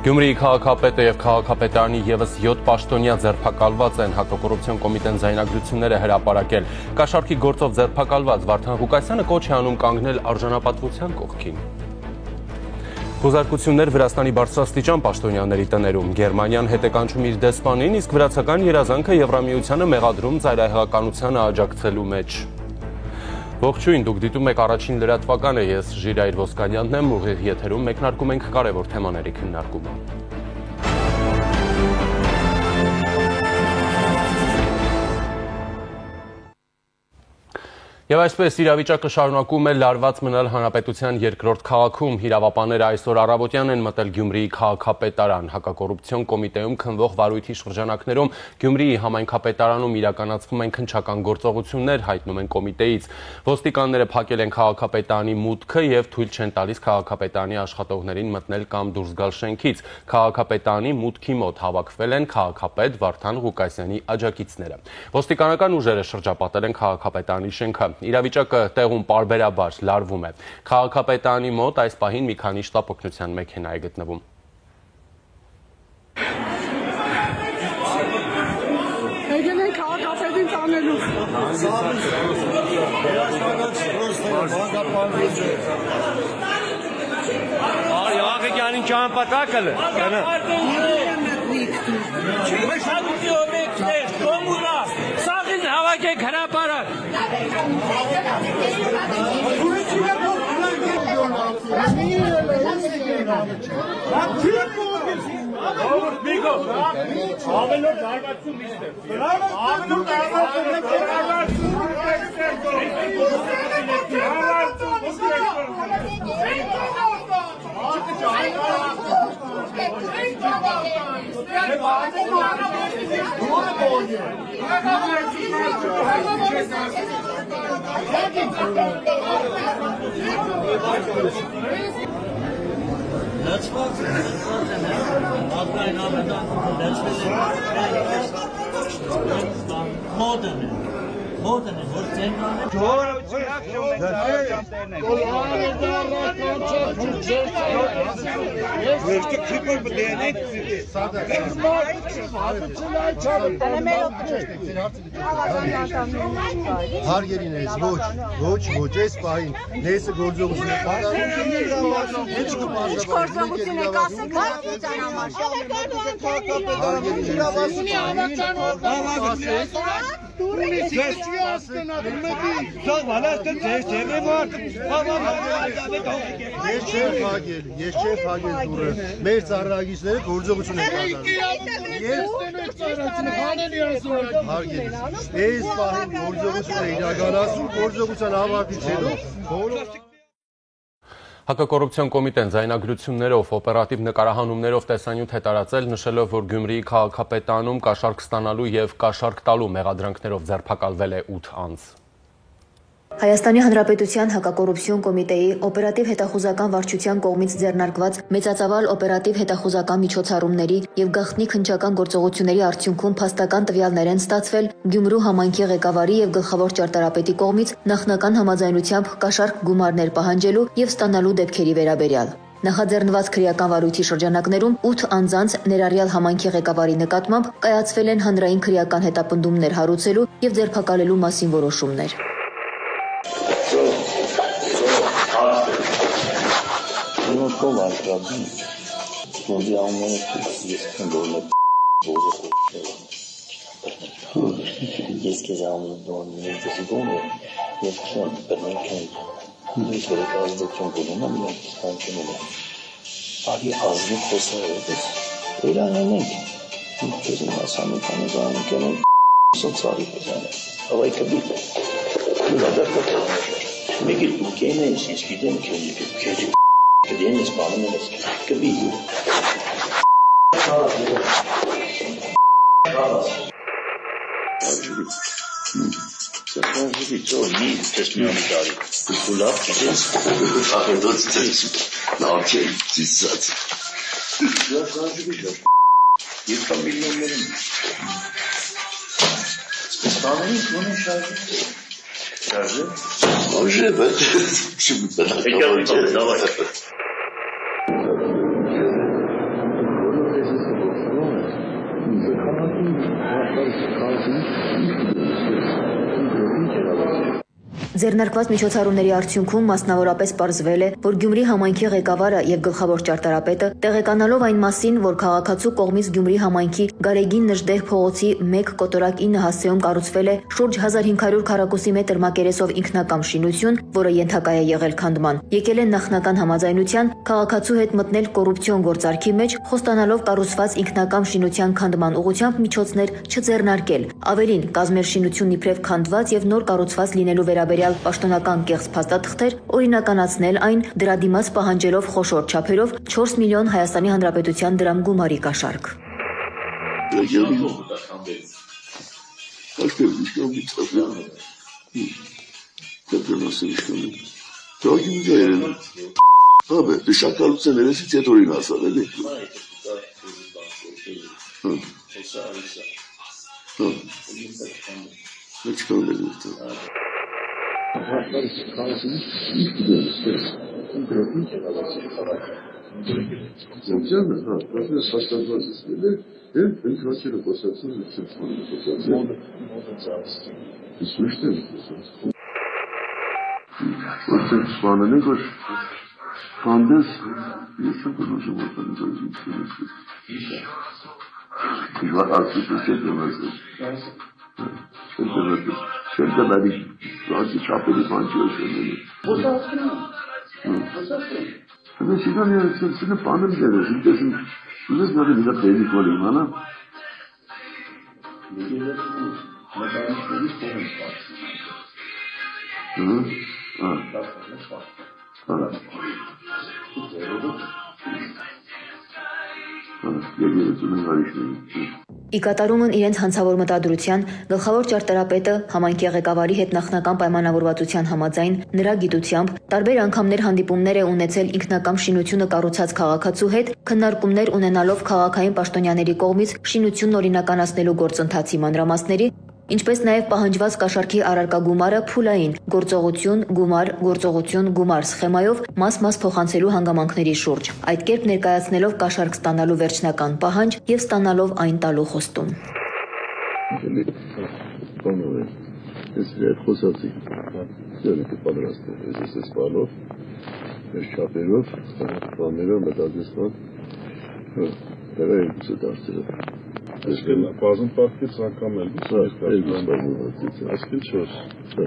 Գյումրիի քաղաքապետը եւ քաղաքապետարանի եւս 7 պաշտոնյա ձերբակալված են, հակակոռուպցիոն կոմիտեն ձայնագրություններ է հրապարակել։ Կաշառքի գործով ձերբակալված Վարդան Ղուկասյանը կոչ է անում կանգնել արժանապատվության կողքին։ Խոզարկություններ Վրաստանի բարձրաստիճան պաշտոնյաների տներում։ Գերմանիան հետ է կանչում իր դեսպանին, իսկ վրացական երազանքը Եվրամիությանը մեղադրում ծայրահեղականությանը աջակցելու մեջ։ Ողջույն, դուք դիտում եք առաջին լրատվականը, ես Ժիրայր Ոսկանյանն եմ, ուղիղ եթերում մեկնարկում ենք կարևոր թեմաների քննարկումը։ Եվ այսպես իրավիճակը շարունակում է լարված մնալ հանրապետության երկրորդ քաղաքում։ Իրավապանները այսօր առավոտյան են մտել Գյումրիի քաղաքապետարան։ Հակակոռուպցիոն կոմիտեում քննվող վարույթի շրջանակներում Գյումրիի համայնքապետարանում իրականացվում են քննչական գործողություններ, հայտնում են կոմիտեից։ Ոստիկանները փակել են քաղաքապետարանի մուտքը եւ թույլ չեն տալիս քաղաքապետարանի աշխատողներին մտնել կամ դուրս գալ շենքից։ Քաղաքապետարանի մուտքի մոտ հավաքվել են քաղաքապետ Վարդան Ղուկասյանի աջակիցները։ Ոստիկանական ուժերը շրջապատել են քաղաքապետարանի շենքը։ Իրավիճակը տեղում պարբերաբար լարվում է։ Քաղաքապետարանի մոտ այս պահին մի քանի շտապ օգնության մեքենա է գտնվում։ Եկել են քաղաքապետին տանելու։ Աղեկյանին ճամպատակը հավաքեք հրապարակ։ Հարգելիներս, ոչ, այս պահին ներսը գործողություն է պատահում։ Ինչ գործողություն եք ասեք հավաքության համար։ Ես չեմ փակել դուրը, մեր ծառայագիչները գործողություն են կատարում։ Այս պահին գործողություն է իրականացում, գործողության ավարտից հետո Հակակոռուպցիոն կոմիտեն ձայնագրություններով, օպերատիվ նկարահանումներով տեսանյութ է տարածել, նշելով, որ Գյումրիի քաղաքապետարանում կաշառք ստանալու եւ կաշառք տալու մեղադրանքներով ձերբակալվել է 8 անձ։ Հայաստանի Հանրապետության հակակոռուպցիոն կոմիտեի օպերատիվ հետախուզական վարչության կողմից ձեռնարկված մեծածավալ օպերատիվ հետախուզական միջոցառումների եւ գաղտնի քննչական գործողությունների արդյունքում փաստական տվյալներ են ստացվել Գյումրու համայնքի ղեկավարի եւ գլխավոր ճարտարապետի կողմից նախնական համաձայնությամբ կաշառք գումարներ պահանջելու եւ ստանալու դեպքերի վերաբերյալ։ Նախաձեռնված քրեական վարույթի շրջանակներում 8 անձանց ներառյալ համայնքի ղեկավարի նկատմամբ կայացվել են հանրային քրեական հետապնդումներ հարուցելու եւ ձերբակալելու մասին որոշումներ։ Ես քեզ ամուսնուն դեպքում եւ քան բնենք դուք վերականգնություն գտնեմ եւ ստանցնում եմ։ Ահի ազնիվ խոսալով իրանենք քեզ մասամի կանոն սոցիալի բաժանը ավայ կբի Մեկ կենը ես գիտեմ քեզ կդեն ես բանում ես կբի Սակայն դու նույնիսկ տեսնյալի դարի դու լավ չես ախնդոց ծես լավ չես Ես կարծում եմ միլիոններ Ստանալու ունի շարժը Уже давай Ձեռնարկված միջոցառումների արդյունքում մասնավորապես պարզվել է, որ Գյումրի համայնքի ղեկավարը եւ գլխավոր ճարտարապետը տեղեկանալով այն մասին, որ քաղաքացու կողմից Գյումրի համայնքի Գարեգին Նժդեհ փողոցի 1 կոտորակ 9 հասցեում կառուցվել է շուրջ 1500 քառակուսի մետր մակերեսով ինքնակամ շինություն, որը ենթակա է եղել քանդման, եկել են նախնական համաձայնության քաղաքացու հետ մտնել կոռուպցիոն գործարքի մեջ, խոստանալով կառուցված ինքնակամ շինության քանդման ուղղությամբ միջոցներ չձեռնարկել։ Ավելին, կազմել շինությունն իբրև քանդված եւ նոր կառուցված լինելու վերաբերյալ պաշտոնական կեղծ փաստաթղթեր, օրինականացնել այն դրա դիմաց պահանջելով խոշոր չափերով 4 միլիոն Հայաստանի Հանրապետության դրամ գումարի կաշառք։ Ի կատարումն իրենց հանցավոր մտադրության գլխավոր ճարտարապետը համայնքի ղեկավարի հետ նախնական պայմանավորվածության համաձայն նրա գիտությամբ տարբեր անգամներ հանդիպումներ է ունեցել ինքնակամ շինությունը կառուցած քաղաքացու հետ, քննարկումներ ունենալով քաղաքային պաշտոնյաների կողմից շինությունն օրինականացնելու գործընթացի մանրամասների, ինչպես նաև պահանջված կաշառքի առարկա գումարը փուլային գործողություն-գումար սխեմայով մաս-մաս փոխանցելու հանգամանքների շուրջ, այդ կերպ ներկայացնելով կաշառք ստանալու վերջնական պահանջ եւ ստանալով այն տալու խոստում։ Այսքան բազում պարտքից անգամ էլ այսքան 4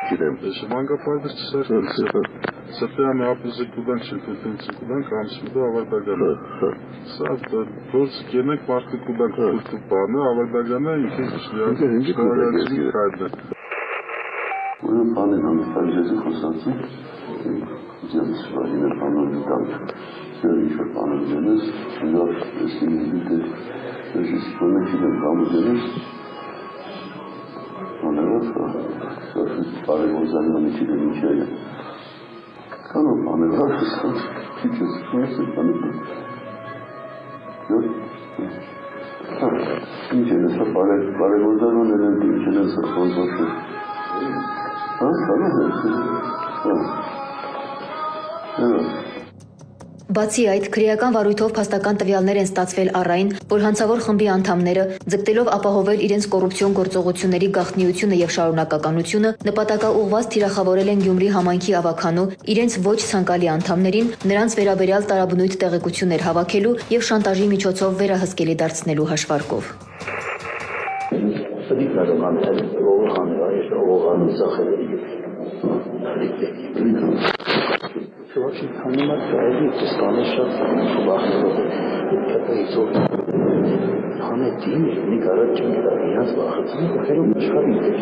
Գիտեմ, մանկապարտեզ սրտյանը ապուզի կուդանք շլկուտանք ամսուդը ավարդագանը սա որս կենեք մարդը կուդանք կուդու բանը ավարդագանը ինքեն շլիարացի կայդը Ուրն բանին ամստանջեզի խոսացի ձյանց վարին է բանոն տանք ինչ-որ բանը դենես, իրար էսի նիվիտ է, էսիս պոնեքին եմ կամուզենես, աներով, սարսից բարեգոզարյան իչի դեմ ինչի է, կանով աներով, քիչես, ես է բանը ինչ են էսա բարեգոզարյան են, ինչ են էսա խոնզոշը, կանով է, Բացի այդ, քրեական վարույթով փաստական տվյալներ են ստացվել առ այն, որ հանցավոր խմբի անդամները, ձգտելով ապահովել իրենց կոռուպցիոն գործողությունների գաղտնիությունը եւ շարունակականությունը, նպատակաուղղված թիրախավորել են Գյումրի համայնքի ավագանու իրենց ոչ ցանկալի անդամներին, նրանց վերաբերյալ տարաբնույթ տեղեկություններ հավաքելու եւ շանտաժի միջոցով վերահսկելի դարձնելու հաշվարկով։ Вообще, понимать, что станешь бахнуть, это изо. Хане тим, не гараж чем да, я слахаться, хотел бы шарить.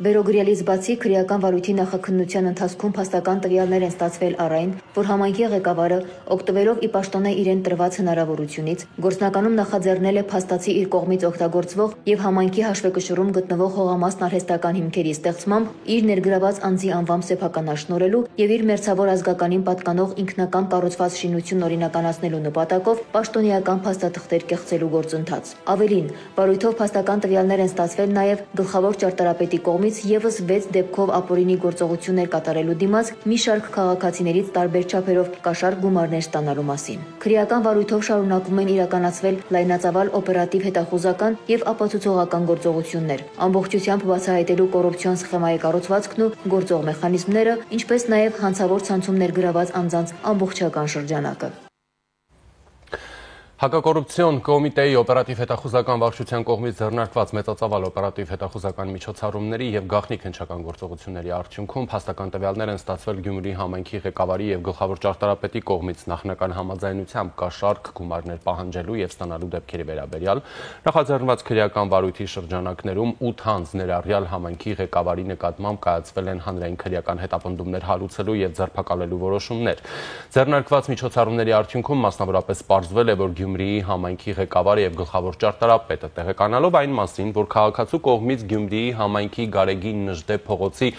Վերոգրյալից բացի քրեական վարույթի նախաքննության ընթացքում փաստական տվյալներ են ստացվել առ այն, որ համայնքի ղեկավարը, օգտվելով ի պաշտոնե իրեն տրված հնարավորությունից, գործնականում նախաձեռնել է փաստացի իր կողմից օգտագործվող եւ համայնքի հաշվեկշռում գտնվող հողամասն արհեստական հիմքերի ստեղծմամբ իր ներգրաված անձի անվամբ սեփականաշնորհելու եւ իր մերձավոր ազգականին պատկանող ինքնակամ կառուցված շինություն օրինականացնելու նպատակով պաշտոնեական փաստաթղթեր կեղծելու գործընթաց։ Ավելին, վարույթով փաստական տվյալներ են ստացվել նաեւ գլխավոր ճարտարապետի կողմից կողմից եւս 6 դեպքով ապօրինի գործողություններ կատարելու դիմաց մի շարք քաղաքացիներից տարբեր չափերով կաշառք գումարներ ստանալու մասին։ Քրեական վարույթով շարունակվում են իրականացվել լայնածավալ օպերատիվ հետախուզական եւ ապացուցողական գործողություններ, ամբողջությամբ բացահայտելու կոռուպցիոն սխեմայի կառուցվածքն ու գործող մեխանիզմները, ինչպես նաեւ հանցավոր ցանցումներ գրաված անձանց ամբողջական շրջանակը։ Հակակոռուպցիոն կոմիտեի օպերատիվ հետախուզական վարչության կողմից ձեռնարկված մեծածավալ օպերատիվ հետախուզական միջոցառումների եւ գաղտնիք հնչական գործողությունների արդյունքում փաստական տվյալներ են ստացվել Գյումրի համայնքի ղեկավարի եւ գլխավոր ճարտարապետի կողմից նախնական համաձայնությամբ կաշառք գումարներ պահանջելու եւ ստանալու դեպքերի վերաբերյալ նախաձեռնված քրեական վարույթի շրջանակներում 8 անձ ներառյալ համայնքի ղեկավարի նկատմամբ կայացվել են հանրային քրեական հետապնդումներ հարուցելու եւ ձերբակալելու որոշումներ։ Ձեռնարկված միջոցառումների արդյունքում մասնավորապես պարզվել է, որ Գյումրիի համայնքի ղեկավարը եւ գլխավոր ճարտարապետը տեղեկանալով այն մասին, որ քաղաքացու կողմից Գյումրիի համայնքի Գարեգին Նժդե փողոցի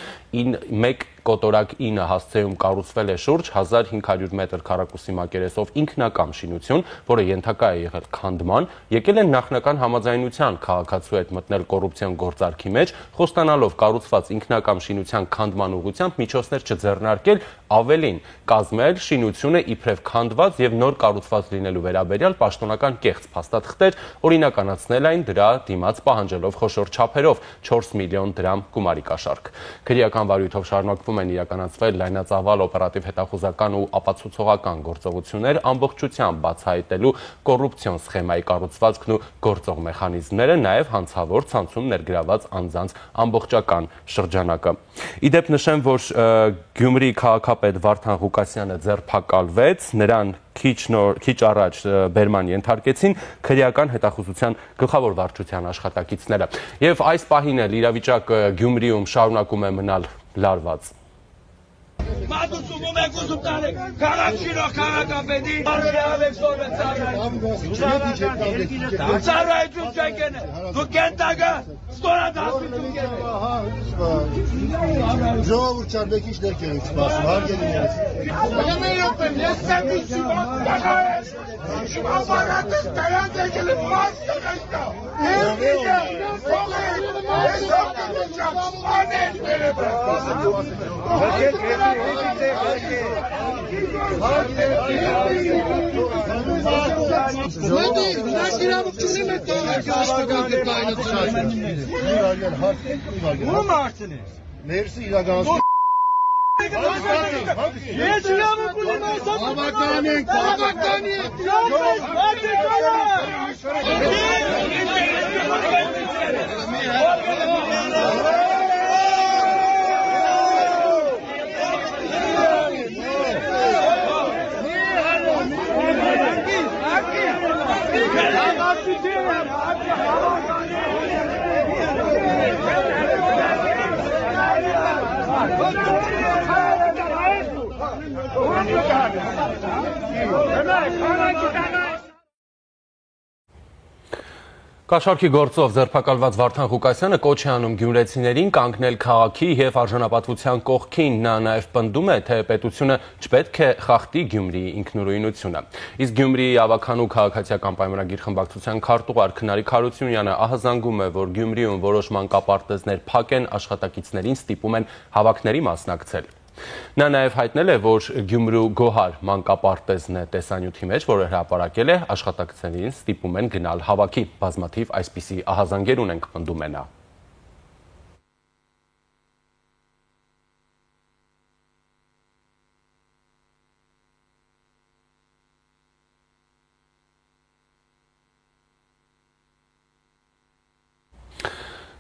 1 կոտորակ 9 հասցեում կառուցվել է շուրջ 1500 մետր քառակուսի մակերեսով ինքնակամ շինություն, որը ենթակա է եղել քանդման, եկել են նախնական համաձայնության քաղաքացու հետ մտնել կոռուպցիոն գործարքի մեջ, խոստանալով կառուցված ինքնակամ շինության քանդման ուղղությամբ միջոցներ չձեռնարկել, ավելին կազմել շինությունը իբրև քանդված եւ նոր կառուցված լինելու վերաբերյալ պաշտոնական կեղծ փաստաթղթեր, օրինականացնել այն դրա դիմաց պահանջելով խոշոր չափերով 4 միլիոն դրամ գումարի կաշառք։ Քրեական վարույթով շարունակվում են իրականացվել լայնածավալ օպերատիվ հետախուզական ու ապացուցողական գործողություններ ամբողջությամբ բացահայտելու կոռուպցիոն սխեմայի կառուցվածքն ու գործող մեխանիզմները, նաև հանցավոր ցանցում ներգրաված անձանց ամբողջական շրջանակը։ Իդեպ նշեմ, որ Գյումրի քաղաքապետ Վարդան Ղուկասյանը ձերբակալվեց, նրան քիչ առաջ բերման ենթարկեցին քրեական հետախուզության գլխավոր վարչության աշխատակիցները։ Եվ այս պահին էլ իրավիճակը Գյումրիում շարունակում է մնալ լարված։ Մատուցում եք ուզում տանեք, քաղաքշինող քաղաքապետի արժեավեք սորվեց ծառայություն չեք են, դուք կենտագը ստորադասություն կենեք։ Ժողովուրդ չար մեկիչ ներքեր եք սպասում, հարգելիներս։ Ես սենդիչի բաղարես, շմաբարատս տարանց եկել եմ մասը նշտա։ Ներսի իրականացնում Ես իրավունք ունեմ այս Կաշառքի գործով ձերբակալված Վարդան Ղուկասյանը կոչ է անում գյումրեցիներին կանգնել քաղաքի եւ արժանապատվության կողքին։ Նա նաեւ պնդում է, թե պետությունը չպետք է խախտի Գյումրիի ինքնուրույնությունը։ Իսկ Գյումրիի ավականու քաղաքացիական պայմանագիր խմբակցության քարտուղար Քնարիկ Հարությունյանը ահազանգում է, որ Գյումրիում որոշ մանկապարտեզներ փակ են, աշխատակիցներին ստիպում են հավաքների մասնակցել։ Նա նաև հայտնել է, որ Գյումրու Գոհար մանկապարտեզն է տեսանյութի մեջ, որը հրապարակել է, աշխատակիցներին ստիպում են գնալ հավաքի։ Բազմաթիվ այսպիսի ահազանգեր ունենք, պնդում է նա։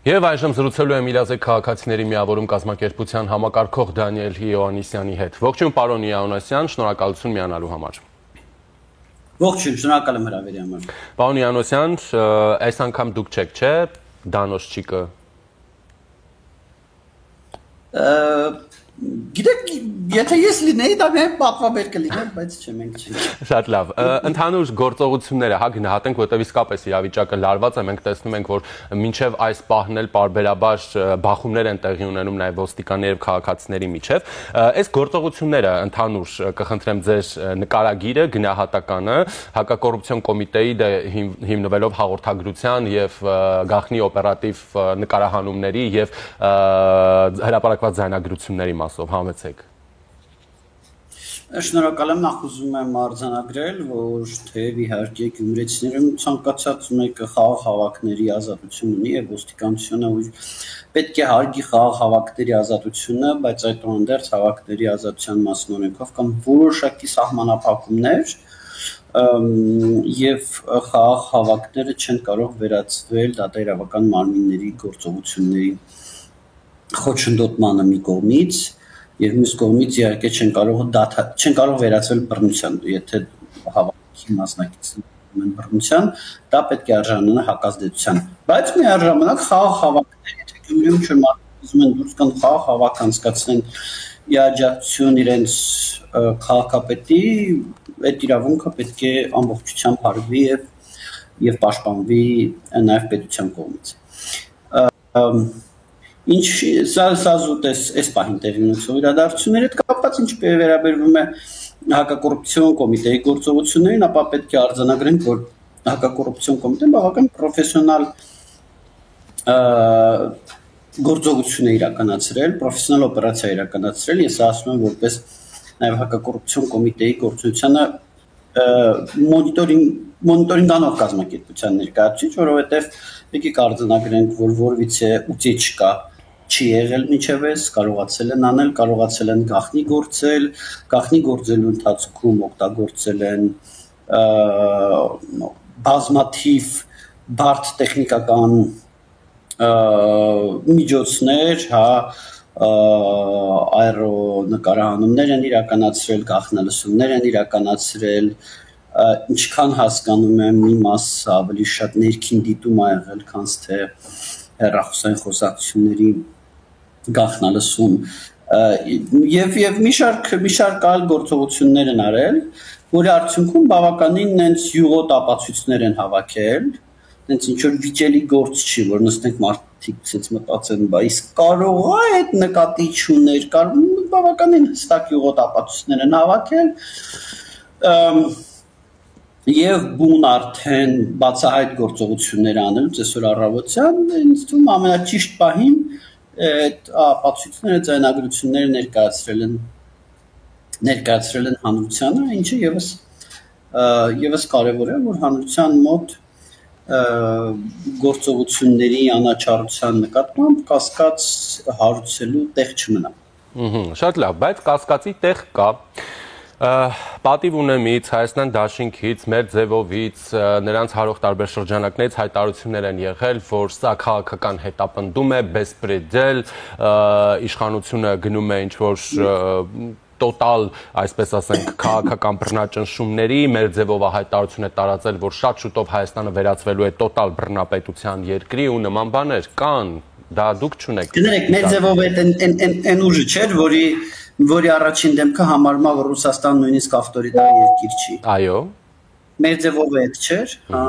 Եվ այժմ զրուցելու եմ Իլազե քաղաքացիների միավորում կազմակերպության համակարգող Դանիել Յոաննիսյանի հետ։ Ողջույն, պարոն Յոաննիսյան, շնորհակալություն միանալու համար։ Ողջույն, շնորհակալ եմ հրավերի համար։ Պարոն Յոաննիսյան, այս անգամ դուք չեք, չէ՞, Դանոշչիկը։ Գիտեք, եթե ես լինեի, դա միայն պատվաբեր կլիներ, բայց չէ, մենք չենք։ Շատ լավ։ Ընդհանուր գործողությունները հա գնահատենք, որտեղ իսկապես իրավիճակը լարված է, մենք տեսնում ենք, որ մինչև այս պահն էլ պարբերաբար բախումներ են տեղի ունենում նաև ոստիկանների եւ քաղաքացիների միջև։ Այս գործողությունները ընդհանուր կխնդրեմ ձեր նկարագիրը, գնահատականը հակակոռուպցիոն կոմիտեի հիմնվելով հաղորդագրության եւ գաղտնի օպերատիվ նկարահանումների եւ հրապարակված ձայնագրությունների մասով համեցեք։ Շնորհակալ եմ, նախ ուզում եմ արձանագրել, որ թեև իհարկե գյումրեցիներում ցանկացած մեկը խաղաղ հավաքների ազատություն ունի եւ ոստիկանությունը պետք է հարգի խաղաղ հավաքների ազատությունը, բայց այդուհանդերձ հավաքների ազատության մասին օրենքով կան որոշակի սահմանափակումներ եւ խաղաղ հավաքները չեն կարող վերածվել դատաիրավական մարմինների գործողությունների խոչընդոտմանը մի կողմից եւ մյուս կողմից իհարկե չեն կարող վերածվել բռնության, եթե հավաքի մասնակիցներն են բռնության, դա պետք է արժանանա հակազդեցության։ Բայց միաժամանակ խաղաղ հավաքները, եթե Գյումրիում չէ մարդիկ ուզում են դուրս գան խաղաղ հավաք անցկացնեն ի աջակցություն իրենց քաղաքապետի, այդ իրավունքը պետք է ամբողջությամբ հարգվի եւ պաշտպանվի նաեւ պետության կողմից։ Ինչ սա զուտ էս պահին տեղի ունեցող իրադարձությունների հետ կապված ինչ վերաբերվում է հակակոռուպցիոն կոմիտեի գործողություններին, ապա պետք է արձանագրենք, որ հակակոռուպցիոն կոմիտեն բավական պրոֆեսիոնալ գործողություն է իրականացրել, պրոֆեսիոնալ օպերացիա իրականացրել, ես ասում եմ որպես նաև հակակոռուպցիոն կոմիտեի գործունեությանը մոնիտորինգանող կազմակերպության ներկայացուցիչ, որովհետև եկեք արձանագրենք, որ որևիցե ուտիչկա չի եղել մինչևս, կարողացել են անել, կարողացել են գաղտնի գործելու ընթացքում օգտագործել են բազմաթիվ բարդ տեխնիկական միջոցներ, հա, այրոնկարահանումներ են իրականացրել, գաղտնալսումներ են իրականացրել, ինչքան հասկանում եմ մի մասը ավելի շատ ներքին դիտում ա եղել, քան թե հեռախոսային խոսակցությունների գաղտնալսում եւ մի շարք այլ գործողություններ են արել, որի արդյունքում բավականին նենց յուղոտ ապացույցներ են հավաքել, նենց ինչ որ վիճելի գործ չի, որ նստենք մարդիկ ցած մտածեն, բա իսկ կարող է այդ նկատի չուներ, բավականին հստակ յուղոտ ապացույցներ են հավաքել եւ բուն արդեն բացահայտ գործողություններ անելուց այսօր առավոտյան ինձ թվում ամենաճիշտ պահին այդ ապացույցները ձայնագրությունները ներկայացրել են հանրությանը, ինչը եւս կարեւոր է, որ հանրության մոտ գործողությունների անաչառության նկատմամբ կասկած հարուցելու տեղ չմնա։ Շատ լավ, բայց կասկածի տեղ կա։ Պատիվ ունեմից, Հայաստան դաշինքից, մեր ձևովից, նրանց հարող տարբեր շրջանակներից հայտարարություններ են եղել, որ սա քաղաքական հետապնդում է, բեսպրեդել, իշխանությունը գնում է ինչ-որ տոտալ, այսպես ասենք, քաղաքական բռնաճնշումների, մեր ձևով հայտարարություն է տարածել, որ շատ շուտով Հայաստանը վերածվելու է տոտալ բռնապետության երկրի ու նման բաներ կան, դա դուք չունեք։ Գներեք, մեր ձևով այն ուժը չէր, որի առաջին դեմքը համարում է, որ Ռուսաստան նույնիսկ ավտորիտար երկիր չի։ Այո։ Մեր ձևով այդ չէր, հա։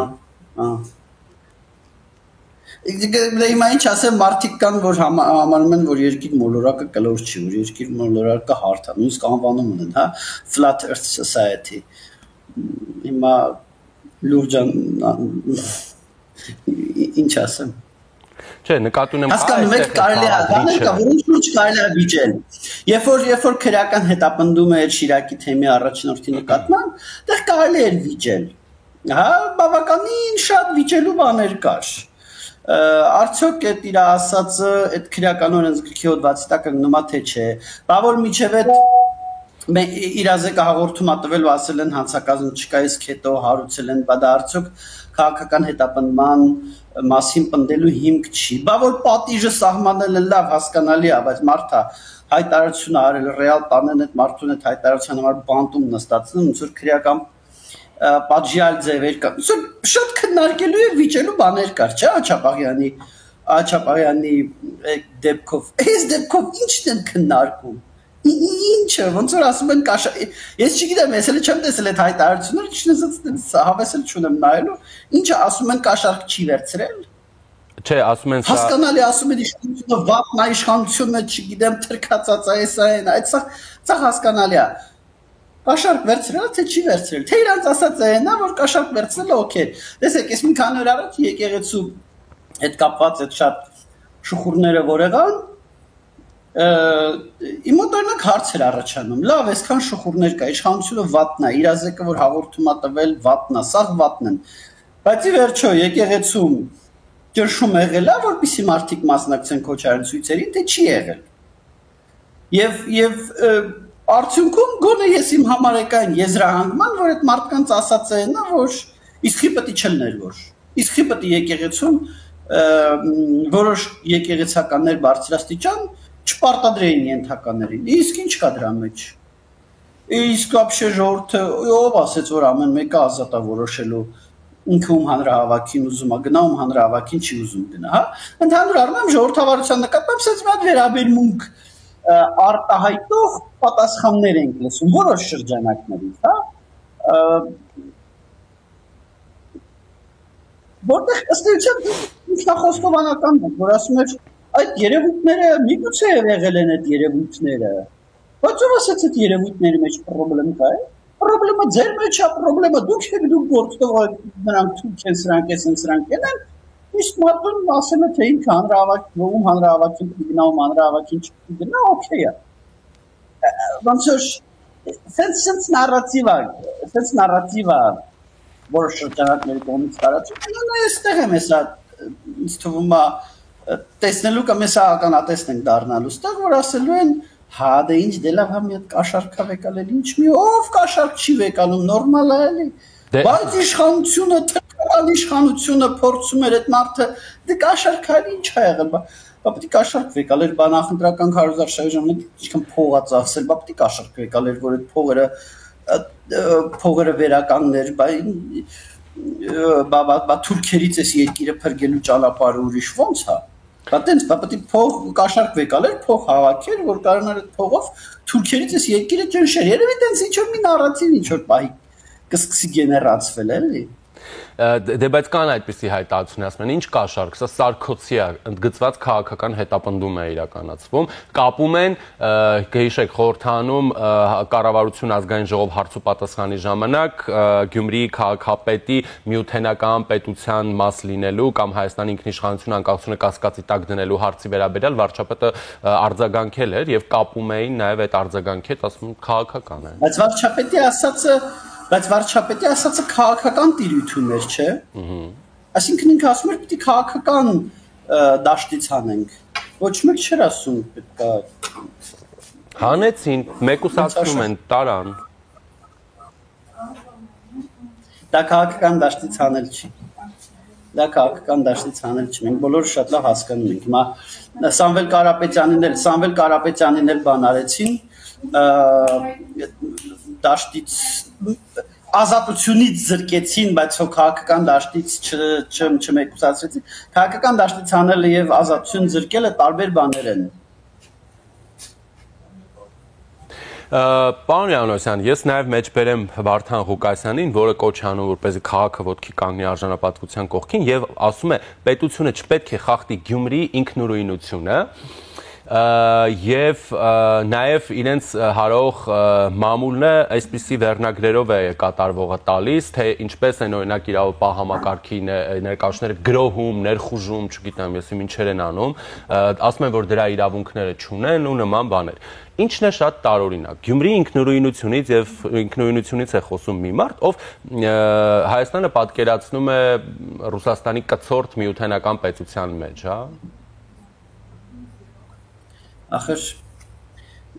Հիմա ինչ ասեմ, մարդիկ կան, որ համարում են, որ երկիր մոլորակը կլոր չի, որ երկիր մոլորակը հարթ է, նույնիսկ անվանում ունեն, հա, Flat Earth Society։ Հիմա լուրջան ինչ ասեմ։ Չէ, նկատի ունեմ հասկանում եք կարելի է բաներ կա, որոնց շուրջ կարելի է վիճել։ Երբ որ քրեական հետապնդում է Շիրակի թեմի առաջնորդի նկատմամբ, դեռ կարելի է վիճել։ Հա, բավականին շատ վիճելու բաներ կար։ Արդյոք այդ իր ասածը այդ քրեական օրենսգրքի հոդվածի տակ կգնումա թե չէ։ Բա որ միջև այդ իրազեկը հաղորդում ա տվել ու ասել են հանցակազմ չկա, իսկ հետո հարուցել են, բա դա արդյոք քաղաքական հետապնդման մասին պնդելու հիմք չի։ Բա որ պատիժը սահմանելը լավ հասկանալի է, բայց մարդը հայտարարություն արել ռեալ տանեն այդ մարդուն այդ հայտարարության համար բանտում նստածն ոնց որ քրեական պատժյալ ձևեր կա։ Շատ քննարկելու եւ վիճելու բաներ կար, չէ՞ Աչապաղյանի դեպքով։ Այս դեպքով ի՞նչն են քննարկում։ Ինչը, ոնց որ ասում են ես չգիտեմ, ես էլ չեմ տեսել այդ հայտարարությունները, ճիշտ հավեսել չունեմ նայելու, ինչը ասում են կաշառք չի վերցրել։ Չէ, ասում են սա հասկանալի ասում են իշխանությունը վատն է, իշխանությունը, չգիտեմ, թրքածած է, այդ սա հասկանալի է։ Կաշառք վերցրել, թե չի վերցրել, թե իրանց ասած է նա, որ կաշառք վերցրել է, օքեյ։ Տեսեք, ես մի քանի օր առաջ եկեղեցու հետ կապված այդ շատ շուխուրները որ եղան, իմ մոտ օրինակ հարց էր առաջանում, լավ, այսքան շուխուրներ կա, իշխանությունը վատն է, իրազեկը որ հաղորդում է տվել վատն է, սաղ վատն են, բայց ի վերջո եկեղեցում ճնշում եղել է, որպեսզի մարդիկ մասնակցեն քոչարային ցույցերին, թե չի եղել։ Եվ արդյունքում գոնե ես իմ համար եկան եզրահանգման, որ այդ մարդկանց ասած է նա, որ իսկի պետք է չլներ, որ իսկի պետք է եկեղեցում որոշ եկեղեցականներ բարձրաստիճան չպարտադրեին ենթականերին։ Իսկ ինչ կա դրա մեջ։ Իսկ вообще ժողովուրդը ով ասեց, որ ամեն մեկը ազատ է որոշելու ինքը ում հանրահավաքին ուզում է գնա, ում հանրահավաքին չի ուզում գնա, հա։ Ընդհանուր առմամբ ժողովրդավարության նկատմամբ ասած մի հատ վերաբերմունք արտահայտող պատասխաններ ենք լսում որոշ շրջանակներից, հա։ Որտեղ ըստ էության ինքնախոստովանական է, որ ասում էր այդ երևույթները միգուցե եղել են այդ երևույթները։ Բայց ով ասաց այդ երևույթների մեջ խնդրեմ կա է։ Խնդրեմը ձեր մեջ է, խնդրեմը դուք եք դուք գործող նրանք թույլ են սրանք են սրանք են։ Իսկ մարդուն ասել է թե ինքը հանրահավաքում հանրահավաքին գնամ հանրահավաքին չգնա, օքեյ է։ Ոնց որ sense նարատիվա որոշ շրջանակների կողմից տարածում են, այստեղ եմ հեսա ինձ թվում է տեսնելու կամ հեսա ականատեսն ենք դառնալու ստեղ, որ ասելու են հա դե ինչ դե լավ հա մի հատ կաշառք վեկալել ինչ մի ով կաշառք չի վեկալում նորմալ է էլի բայց իշխանությունը թրքալ իշխանությունը փորձում էր այդ մարդը դե կաշառքալի ինչ ա եղել բա պետք է կաշառք վեկալեր բա նախընտրական քարոզարշավի ժամանակ ինչքան փող ա ծախսել բա պետք է կաշառք վեկալեր որ այդ փողերը վերականներ բա թուրքերից էս երկիրը փրկելու ճանապարհը ուրիշ ո՞նց է Բա տենց պետք է փող կաշառք վեկալեր, փող հավաքեր, որ կարողանար այդ փողով թուրքերից էս երկիրը ճնշեր։ Երևի տենց ինչ որ մի նարատիվ ինչ որ պահի կսկսի գեներացվել էլի։ Դե բայց կան այդպիսի հայտարարություններ, ասում են, ինչ կաշառք, սա Սարկոսի է, ընդգծված քաղաքական հետապնդում է իրականացվում, կապում են, գիշեք խորհրդանում կառավարություն ազգային ժողով հարց ու պատասխանի ժամանակ Գյումրիի քաղաքապետի միութենական պետության մաս լինելու կամ Հայաստանի ինքնիշխանություն անկախությունը կասկածի տակ դնելու հարցի վերաբերյալ վարչապետը արձագանքել էր եւ կապում էին նաեւ այդ արձագանքի հետ, ասում քաղաքական է։ Բայց վարչապետի ասածը քաղաքական տիրույթում էր, չէ։ Այսինքն ինքը ասում էր պիտի քաղաքական դաշտից հանենք։ Ոչ մեկ չէր ասում պետքա հանեցին, մեկուսացնում են տարան։ Դա քաղաքական դաշտից հանել չի։ Դա քաղաքական դաշտից հանել չի։ Մենք բոլորը շատ լավ հասկանում ենք։ Հիմա Սամվել Կարապետյանին էլ բան արեցին, դաշտից ազատությունից զրկեցին, բայց հո քաղաքական դաշտից չմեկուսացրեցին։ Քաղաքական դաշտից հանելը եւ ազատություն զրկելը տարբեր բաներ են։ Պարոն Յանոսյան, ես նաև մեջբերեմ Վարդան Ղուկասյանին, որը կոչ անում, որպեսզի քաղաքը ոտքի կանգնի արժանապատվության կողքին եւ ասում է, պետությունը չպետք է խախտի Գյումրիի ինքնուրույնությունը եւ նաեւ իրենց հարող մամուլը այսպիսի վերնագրերով է կատարվողը տալիս, թե ինչպես են օրինակ իրավապահ համակարգի ներկայացուցիչները գրոհում, ներխուժում, չգիտեմ, եսի ինչեր են անում, ասում են, որ դրա իրավունքները չունեն ու նման բաներ։ Ինչն է շատ տարօրինակ։ Գյումրիի ինքնուրույնությունից եւ ինքնուրույնությունից է խոսում մի մարդ, ով Հայաստանը պատկերացնում է Ռուսաստանի կցորդ միութենական պետության մեջ, հա։ Ախր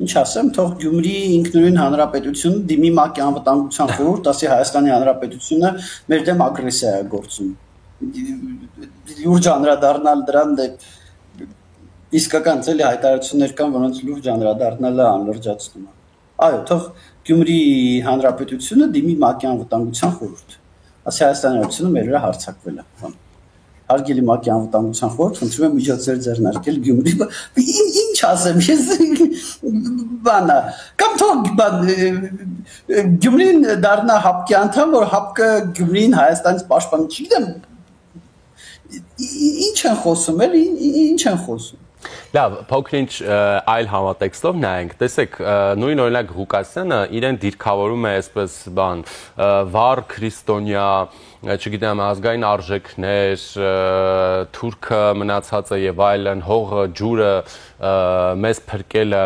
ինչ ասեմ, թող Գյումրիի ինքնուրույն հանրապետությունը դիմի ՄԱԿ-ի անվտանգության խորհուրդ, ասի Հայաստանի հանրապետությունը մեր դեմ ագրեսիա է գործում։ Լուրջ անդրադառնալ դրան դե իսկական ցելի հայտարարություններ կան, որոնց լուրջ անդրադառնալը անլրջացնում է։ Այո, թող Գյումրիի հանրապետությունը դիմի ՄԱԿ-ի անվտանգության խորհուրդ, ասի Հայաստանի հանրապետությունը մեր վրա հարձակվել է։ Հարգելի ՄԱԿ-ի անվտանգության խորհուրդ, խնդրում եմ միջոցներ ձեռնարկել Գյումրիի։ Ինչ Ինչ ասեմ, ես բանա, կամ թող Գյումրին դառնա հապկի անդամ, որ հապկը Գյումրին Հայաստանից պաշտպանի, չգիտեմ, ինչ են խոսում, ինչ են խոսում։ Լավ, փոքր-ինչ այլ համատեքստով նայենք, տեսեք, նույն օրինակ Ղուկասյանը իրեն դիրքավորում է այսպես բան, վառ քրիստոնյա, չգիտեմ, ազգային արժեքներ, թուրքը մնացածը եւ այլն, հողը, ջուրը, մեզ փրկելը,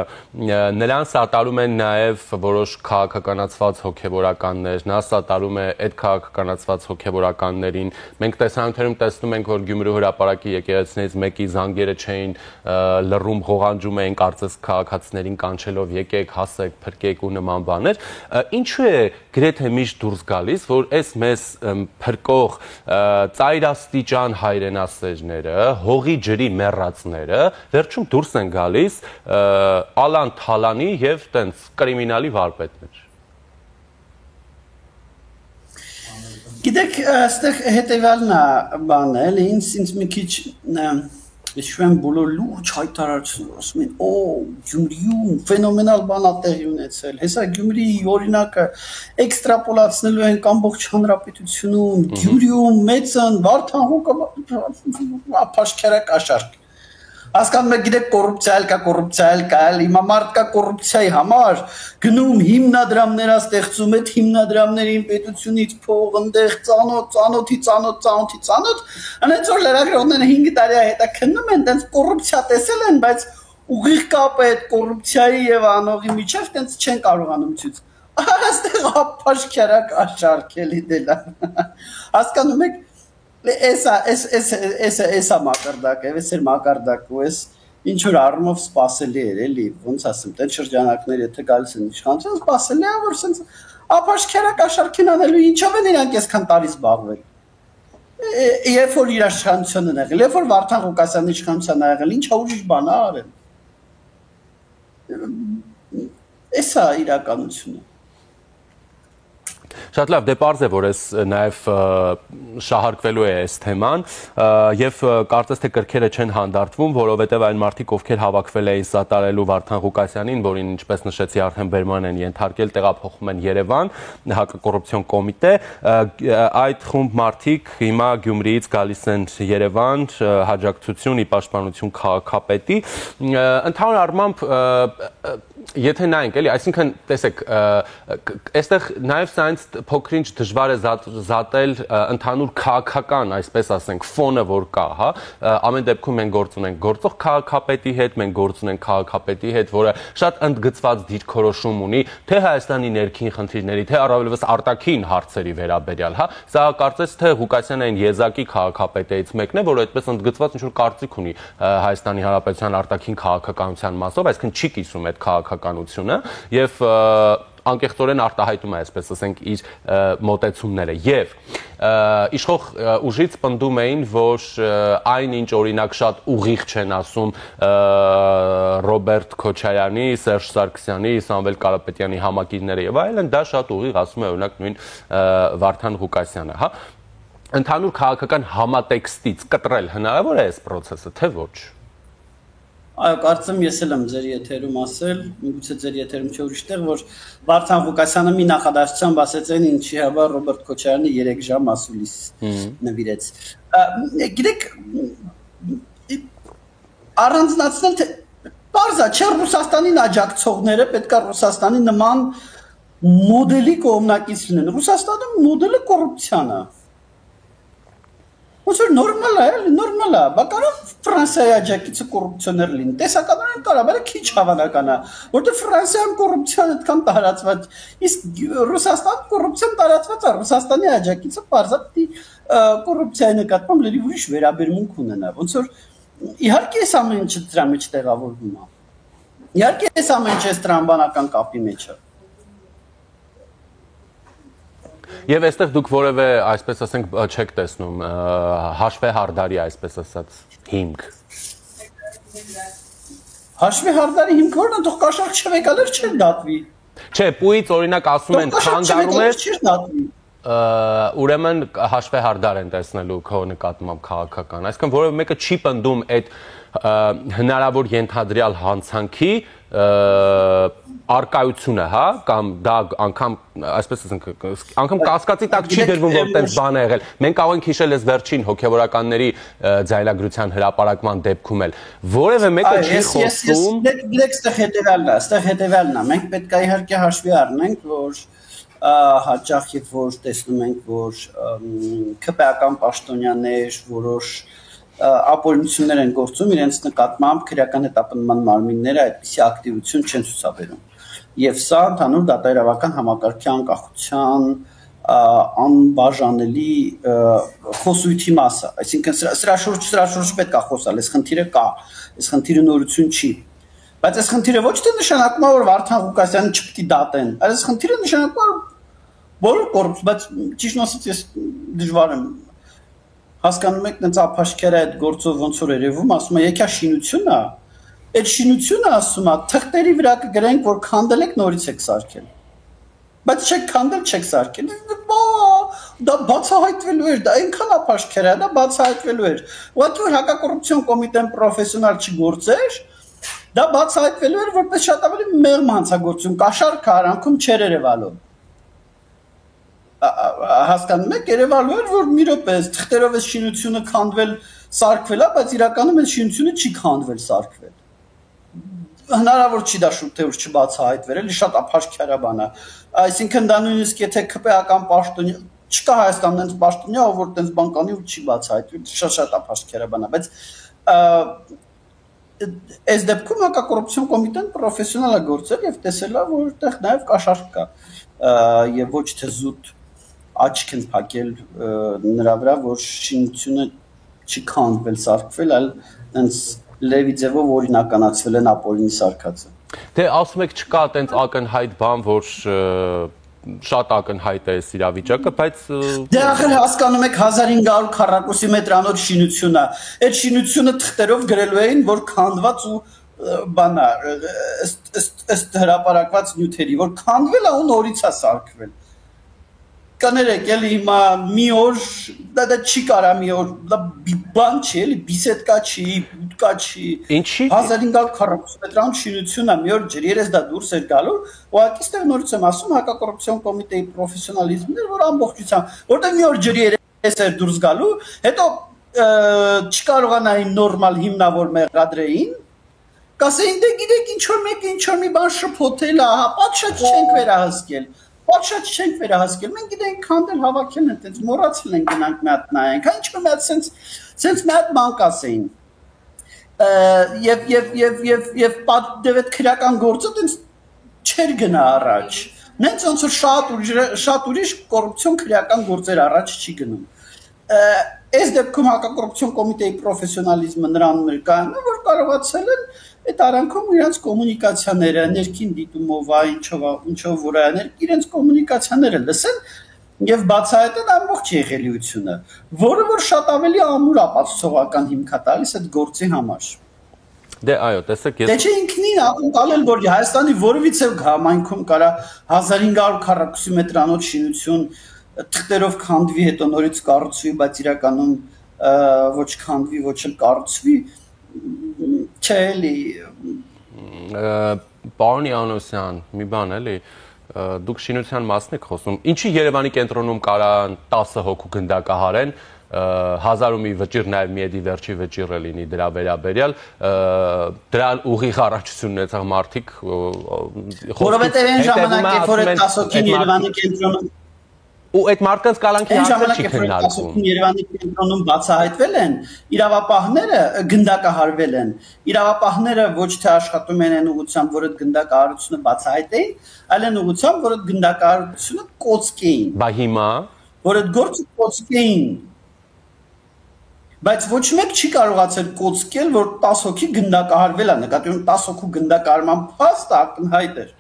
նրան սատարում են նաեւ որոշ քաղաքականացված հոգեվորականներ, նա սատարում է այդ քաղաքականացված հոգեվորականներին։ Մենք տեսանյութերում տեսնում ենք, որ Գյումրու հրապարակի եկեղեցիներից մեկի զանգերը չէին լռում, ղողանջում էին կարծես քաղաքացիներին կանչելով եկեք, հասեք, փրկեք ու նման բաներ։ Ինչու է գրեթե միշտ դուրս գալիս, որ այս մեզ փրկող ծայրաստիճան հայրենասերները, հողի ջրի մեռածները վերջում դուրս են գալիս Ալան Թալանի եւ տենց կրիմինալի վարպետներ։ Գիտեք, այստեղ հետևյալն է բանը, էլի ինձ մի քիչ ես շվեմ բոլոր լուրջ հայտարարություն ասում են, Գյումրիում ֆենոմենալ բան ա տեղի ունեցել, հեսա Գյումրիի օրինակը էքստրապոլացնելու են ամբողջ հանրապետությունում, Գյումրիում մեծն, Վարդան ափաշքերակաշարք։ Հասկանում եք, գիտեք, կոռուպցիա կա, հիմա մարդ կա կոռուպցիայի համար, գնում հիմնադրամներ ա ստեղծում, այդ հիմնադրամներին պետությունից փող ընդեղ ծանոթի, անենց որ լրագրողները 5 տարի հետա քննում են, տենց կոռուպցիա տեսել են, բայց ուղիղ կապը այդ կոռուպցիայի եւ անողի միջև տենց չեն կարողանում ցույց։ Այստեղ ափաշքերակաշարք էլի դելա։ Հասկանում եք, Էսա մակարդակ է, էսեր մակարդակ ու ես ինչ-որ առումով սպասելի էր, էլի, ոնց ասեմ, տեն շրջանակներ եթե գալիս են իշխանության, սպասելի է, որ սենց ափաշքերակաշարքին անելու ինչով են իրանք այսքան տարի զբաղվել։ Երբ որ իր իշխանությունն են եղել, երբ որ Վարդան Ղուկասյանի իշխանությունն է եղել, ինչա ուրիշ բան ա արել։ Էսա իրականությունը։ Շատ լավ, դե պարզ է, որ ես նաև շահարկվելու է այս թեման եւ կարծես թե կրքերը չեն հանդարտվում, որովհետեւ այն մարդիկ, ովքեր հավաքվել էին սատարելու Վարդան Ղուկասյանին, որին ինչպես նշեցի արդեն Բերման են ենթարկել, տեղափոխում են Երևան, հակակոռուպցիոն կոմիտե, այդ խումբ մարդիկ հիմա Գյումրիից գալիս են Երևան, հաջակցություն ի պաշտպանություն քաղաքապետի, ընդհանուր առմամբ Եթե նայենք, էլի, այսինքն, տեսեք, այստեղ նաև սրանց փոքր-ինչ դժվար է զատել ընդհանուր քաղաքական, այսպես ասենք, ֆոնը, որ կա, հա, ամեն դեպքում մենք գործ ունենք գործող քաղաքապետի հետ, մենք գործ ունենք քաղաքապետի հետ, որը շատ ընդգծված դիրքորոշում ունի, թե Հայաստանի ներքին խնդիրների, թե առավելևս արտաքին հարցերի վերաբերյալ, հա, սա կարծես թե Ղուկասյանը այն եզակի քաղաքապետերից մեկն է, որը այդպես ընդգծված ինչ-որ կարծիք ունի Հայաստանի Հանրապետության արտաքին քաղաքականության մասով, այսինքն չի կիսում այդ քաղաքականությունը եւ անկեղծորեն արտահայտում է, այսպես ասենք, իր մոտեցումները եւ իշխող ուժից պնդում էին, որ այն ինչ օրինակ շատ ուղիղ չեն ասում Ռոբերտ Քոչարյանի, Սերժ Սարգսյանի, Սամվել Կարապետյանի համակիրները եւ այլն, դա շատ ուղիղ ասում է օրինակ նույն Վարդան Ղուկասյանը, հա։ Ընդհանուր քաղաքական համատեքստից կտրել հնարավոր է այս process-ը, թե ոչ։ Այո, կարծեմ ես էլ եմ ձեր եթերում ասել, միգուցե ձեր եթերում չէ ուրիշտեղ, որ Վարդան Ղուկասյանը մի նախադասությամբ ասեց այն, ինչի հավար Ռոբերտ Քոչարյանը 3 ժամ ասուլիս նվիրեց։ Գիտեք, առանձնացնել թե բարձա չէ Ռուսաստանին աջակցողները պետք է Ռուսաստանի նման մոդելի կողմնակից լինեն։ Ռուսաստանում մոդելը կոռուպցիան է։ Ոնց որ նորմալ է, բա կարող Ֆրանսիայի աջակիցը կոռուպցիոներ լինի։ Տեսականորեն կարող, բայց քիչ հավանական է, որտեղ Ֆրանսիայում կոռուպցիան այդքան տարածված, իսկ Ռուսաստանում կոռուպցիան տարածված է, Ռուսաստանի աջակիցը պարզապես կոռուպցիայի նկատմամբ լրիվ ուրիշ վերաբերմունք ունենա։ Ոնց որ իհարկե այս ամեն ինչը դրա մեջ տեղավորվում է։ Իհարկե այս ամեն ինչը տրամբանական կապի մեջ է։ Եվ այստեղ դուք որևէ, այսպես ասենք, չեք տեսնում հաշվե հարդարի, այսպես ասած, հիմք։ Հաշվի հարդարի հիմքը որն է, թող կաշառք չվեկալեր չեր դատվի։ Չէ, պույից օրինակ ասում են խանգարում է։ ուրեմն հաշվեհարդար են տեսնելու քո նկատմամբ քաղաքական, այսինքն որևէ մեկը չի պնդում այդ հնարավոր ենթադրյալ հանցանքի արկայությունը, հա, կամ դա անգամ, այսպես ասենք, անգամ կասկածի տակ չի դրվում, որ տենց բան է եղել։ Մենք կարող ենք հիշել այս վերջին հոգևորականների ձայնագրության հրապարակման դեպքում էլ։ Որևէ մեկը չի խոսում։ Գիտեք, այստեղ հետևյալն է, մենք պետք է իհարկե հաշվի առնենք, որ հաճախ երբ որ տեսնում ենք, որ ԿՊԱ-ական պաշտոնյաներ որոշ ապօրինություններ են գործում, իրենց նկատմամբ քրեական հետապնդման մարմինները այդպիսի ակտիվություն չեն ցուցաբերում։ Եվ սա ընդհանուր դատայրավական համակարգի անկախության անբաժանելի խոսույթի մաս է։ Այսինքն սրա շուրջ պետք է խոսալ, այս խնդիրը կա, այս խնդիրը նորություն չի։ Բայց այս խնդիրը ոչ թե նշանակում է, որ Վարդան Ղուկասյանը չպետք է դատեն, այլ այս խնդիրը նշանակում է, որ կոռուպցիա, բայց ճիշտ ասած ես դժվար եմ հասկանում եք, նենց ափաշկերը այդ գործով ոնց որ երևում, ասում է, եկա շինությունը, այդ շինությունը ասում է, թղթերի վրա կգրենք, որ քանդել եք, նորից եք սարքել։ Բայց չեք քանդել, չեք սարքել։ Դա բացահայտվելու էր, դա այնքան ափաշկեր է, դա բացահայտվելու էր։ Ուղղակի որ հակակոռուպցիոն կոմիտեն պրոֆեսիոնալ չգործեր, դա բացահայտվելու էր որպես շատ ավելի մեղմ հանցագործություն, կաշառք արանքում չեր երևալու։ Հասկանում եք, երևալու էր, որ մի րոպե թղթերով այս շինությունը քանդվել, սարքվել է, բայց իրականում այս շինությունը չի քանդվել, սարքվել։ Հնարավոր չի դա շուտեուր չբացահայտվեր, էլի շատ ափաշկերա բան է։ Այսինքն դա նույնիսկ եթե ԿՊԱ-ական պաշտոնյա չկա Հայաստանում այնց պաշտոնյա, ով որ տենց բան կանի ու չի բացահայտվի, շատ ափաշկերա բան է, բայց այս դեպքում հակակոռուպցիոն կոմիտեն պրոֆեսիոնալ է գործել եւ տեսել է, որ այդտեղ նաեւ կաշառք կա եւ ոչ թե զուտ աչք են փակել նրա վրա, որ շինությունը չի քանդվել, սարքվել, այլ այնց լևի ձևով օրինականացվել են ապօրինի սարքածը։ Դե ասում եք չկա այտենց ակնհայտ բան, որ շատ ակնհայտ է այս իրավիճակը, բայց դե ախր հասկանում եք 1500 քառակուսի մետրանոց շինությունը, այդ շինությունը թղթերով գրելու էին, որ քանդված ու բանա ըստ հրապարակված նյութերի, որ քանդվել է ու նորից է սարքվել։ Կներեք, էլի հիմա մի օր, դա չի կարա մի օր, դա բան չի, էլի բիսետկա չի, բուտկա չի, 1540 մետրան շինություն է, մի օր ջրերես դա դուրս էր գալու, ուղղակի ստեղ նորից եմ ասում, հակակոռուպցիոն կոմիտեի պրոֆեսիոնալիզմն էր, որ ամբողջությամբ, որտեղ մի օր ջրերես էր դուրս գալու, հետո չկարողանային նորմալ հիմնավոր մեղադրեին, կասեին, դե գիտեք, ինչ որ մեկը ինչ որ մի բան շփոթել է, հա, պատշաճ չենք վերահսկել։ Պատշաճ չենք վերահսկել, մենք գիտենք քանդել հավաքել են, այդպես մոռացել են գնանք մի հատ նայենք, հա ինչ-որ մի հատ սենց մի հատ բան կասեին։ Եվ դեվետ քրական գործը այդպես չեր գնա առաջ։ Նենց ոնց որ շատ ուրիշ կոռուպցիոն քրական գործեր առաջ չի գնում։ Այս դեպքում հակակոռուպցիոն կոմիտեի պրոֆեսիոնալիզմը նրանում էր կայանում, որ կարողացել են այդ արանքում իրենց կոմունիկացիաները, ներքին դիտումով, ինչով որ աներ, իրենց կոմունիկացիաները լսեն եւ բացահայտեն ամբողջ եղելիությունը, որը որ շատ ավելի ամուր ապացուցողական հիմք է տալիս այդ գործի համար։ Դե այո, տեսեք ես։ Դե չէ ինքնին ակնկալել, որ Հայաստանի որևիցե համայնքում կարա 1500 քառակուսի մետրանոց շինություն թղթերով քանդվի, հետո նորից կառուցվի, բայց իրականում ոչ քանդվի, ոչ էլ կառուցվի, չէ էլի։ Պարոն Յանոսյան, մի բան էլի, դուք շինության մասն եք խոսում, ինչի Երևանի կենտրոնում կարան 10 հոգու գնդակահարեն, 1000 ու մի վճիռ նաև միեդի վերջի վճիռը լինի դրա վերաբերյալ, դրան ուղիղ առողջություն ունեցող մարդիկ որովհետև այն ժամանակ, երբ որ այդ 10 հոգին Երևանի կենտրոնում ու այդ մարդկանց կալանքի հարցը չի քննարկվում։ Երևանի կենտրոնում բացահայտվել են, իրավապահները գնդակահարվել են։ Իրավապահները ոչ թե աշխատում են այն ուղղությամբ, որ այդ գնդակահարությունը բացահայտեին, այլ այն ուղղությամբ, որ այդ գնդակահարությունը կոծկեին։ Բա հիմա որ այդ գործը կոծկեին։ Բայց ոչ մեկ չի կարողացել կոծկել, որ 10 հոգի գնդակահարվել է, նկատի ունեմ 10 հոգու գնդակահարման փաստը ակնհայտ էր։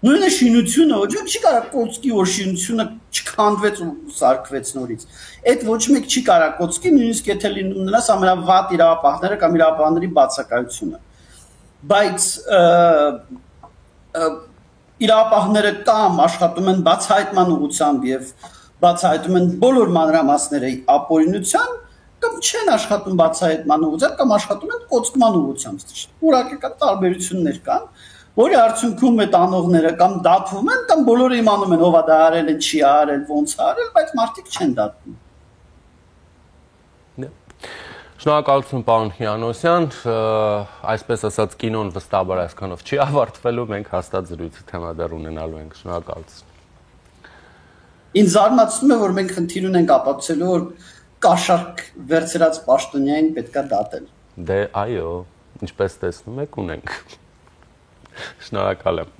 Նույնը շինությունը, ոչ մեկ չի կարող կոծկի, որ շինությունը չքանդվեց ու սարքվեց նորից։ Այդ ոչ մեկ չի կարող կոծկի, նույնիսկ եթե լինում նրանց ամենավատ իրավապահները կամ իրավապահների բացակայությունը։ Բայց իրավապահները կամ աշխատում են բացահայտման ուղղությամբ եւ բացահայտում են բոլոր մանրամասները ապօրինության, կամ չեն աշխատում բացահայտման ուղղությամբ, կամ աշխատում են կոծկման ուղղությամբ։ Որակական տարբերություններ կան, որի արդյունքում այդ անողները կամ դատվում են, կամ բոլորը իմանում են ով է դա արել, չի արել, ոնց է արել, բայց մարդիկ չեն դատվում։ Շնորհակալություն պարոն Հյանոսյան, այսպես ասած կինոն վստահաբար այսքանով չի ավարտվելու, մենք հաստատ զրույցի թեմա դեռ ունենալու ենք, շնորհակալություն։ Ինձ զարմացնում է, որ մենք խնդիր ունենք ապացուցելու, որ կաշառք վերցրած պաշտոնյային պետքա դատել։ Դե այո, ինչպես տեսնում եք, ունենք։ Շնորհակալ եմ։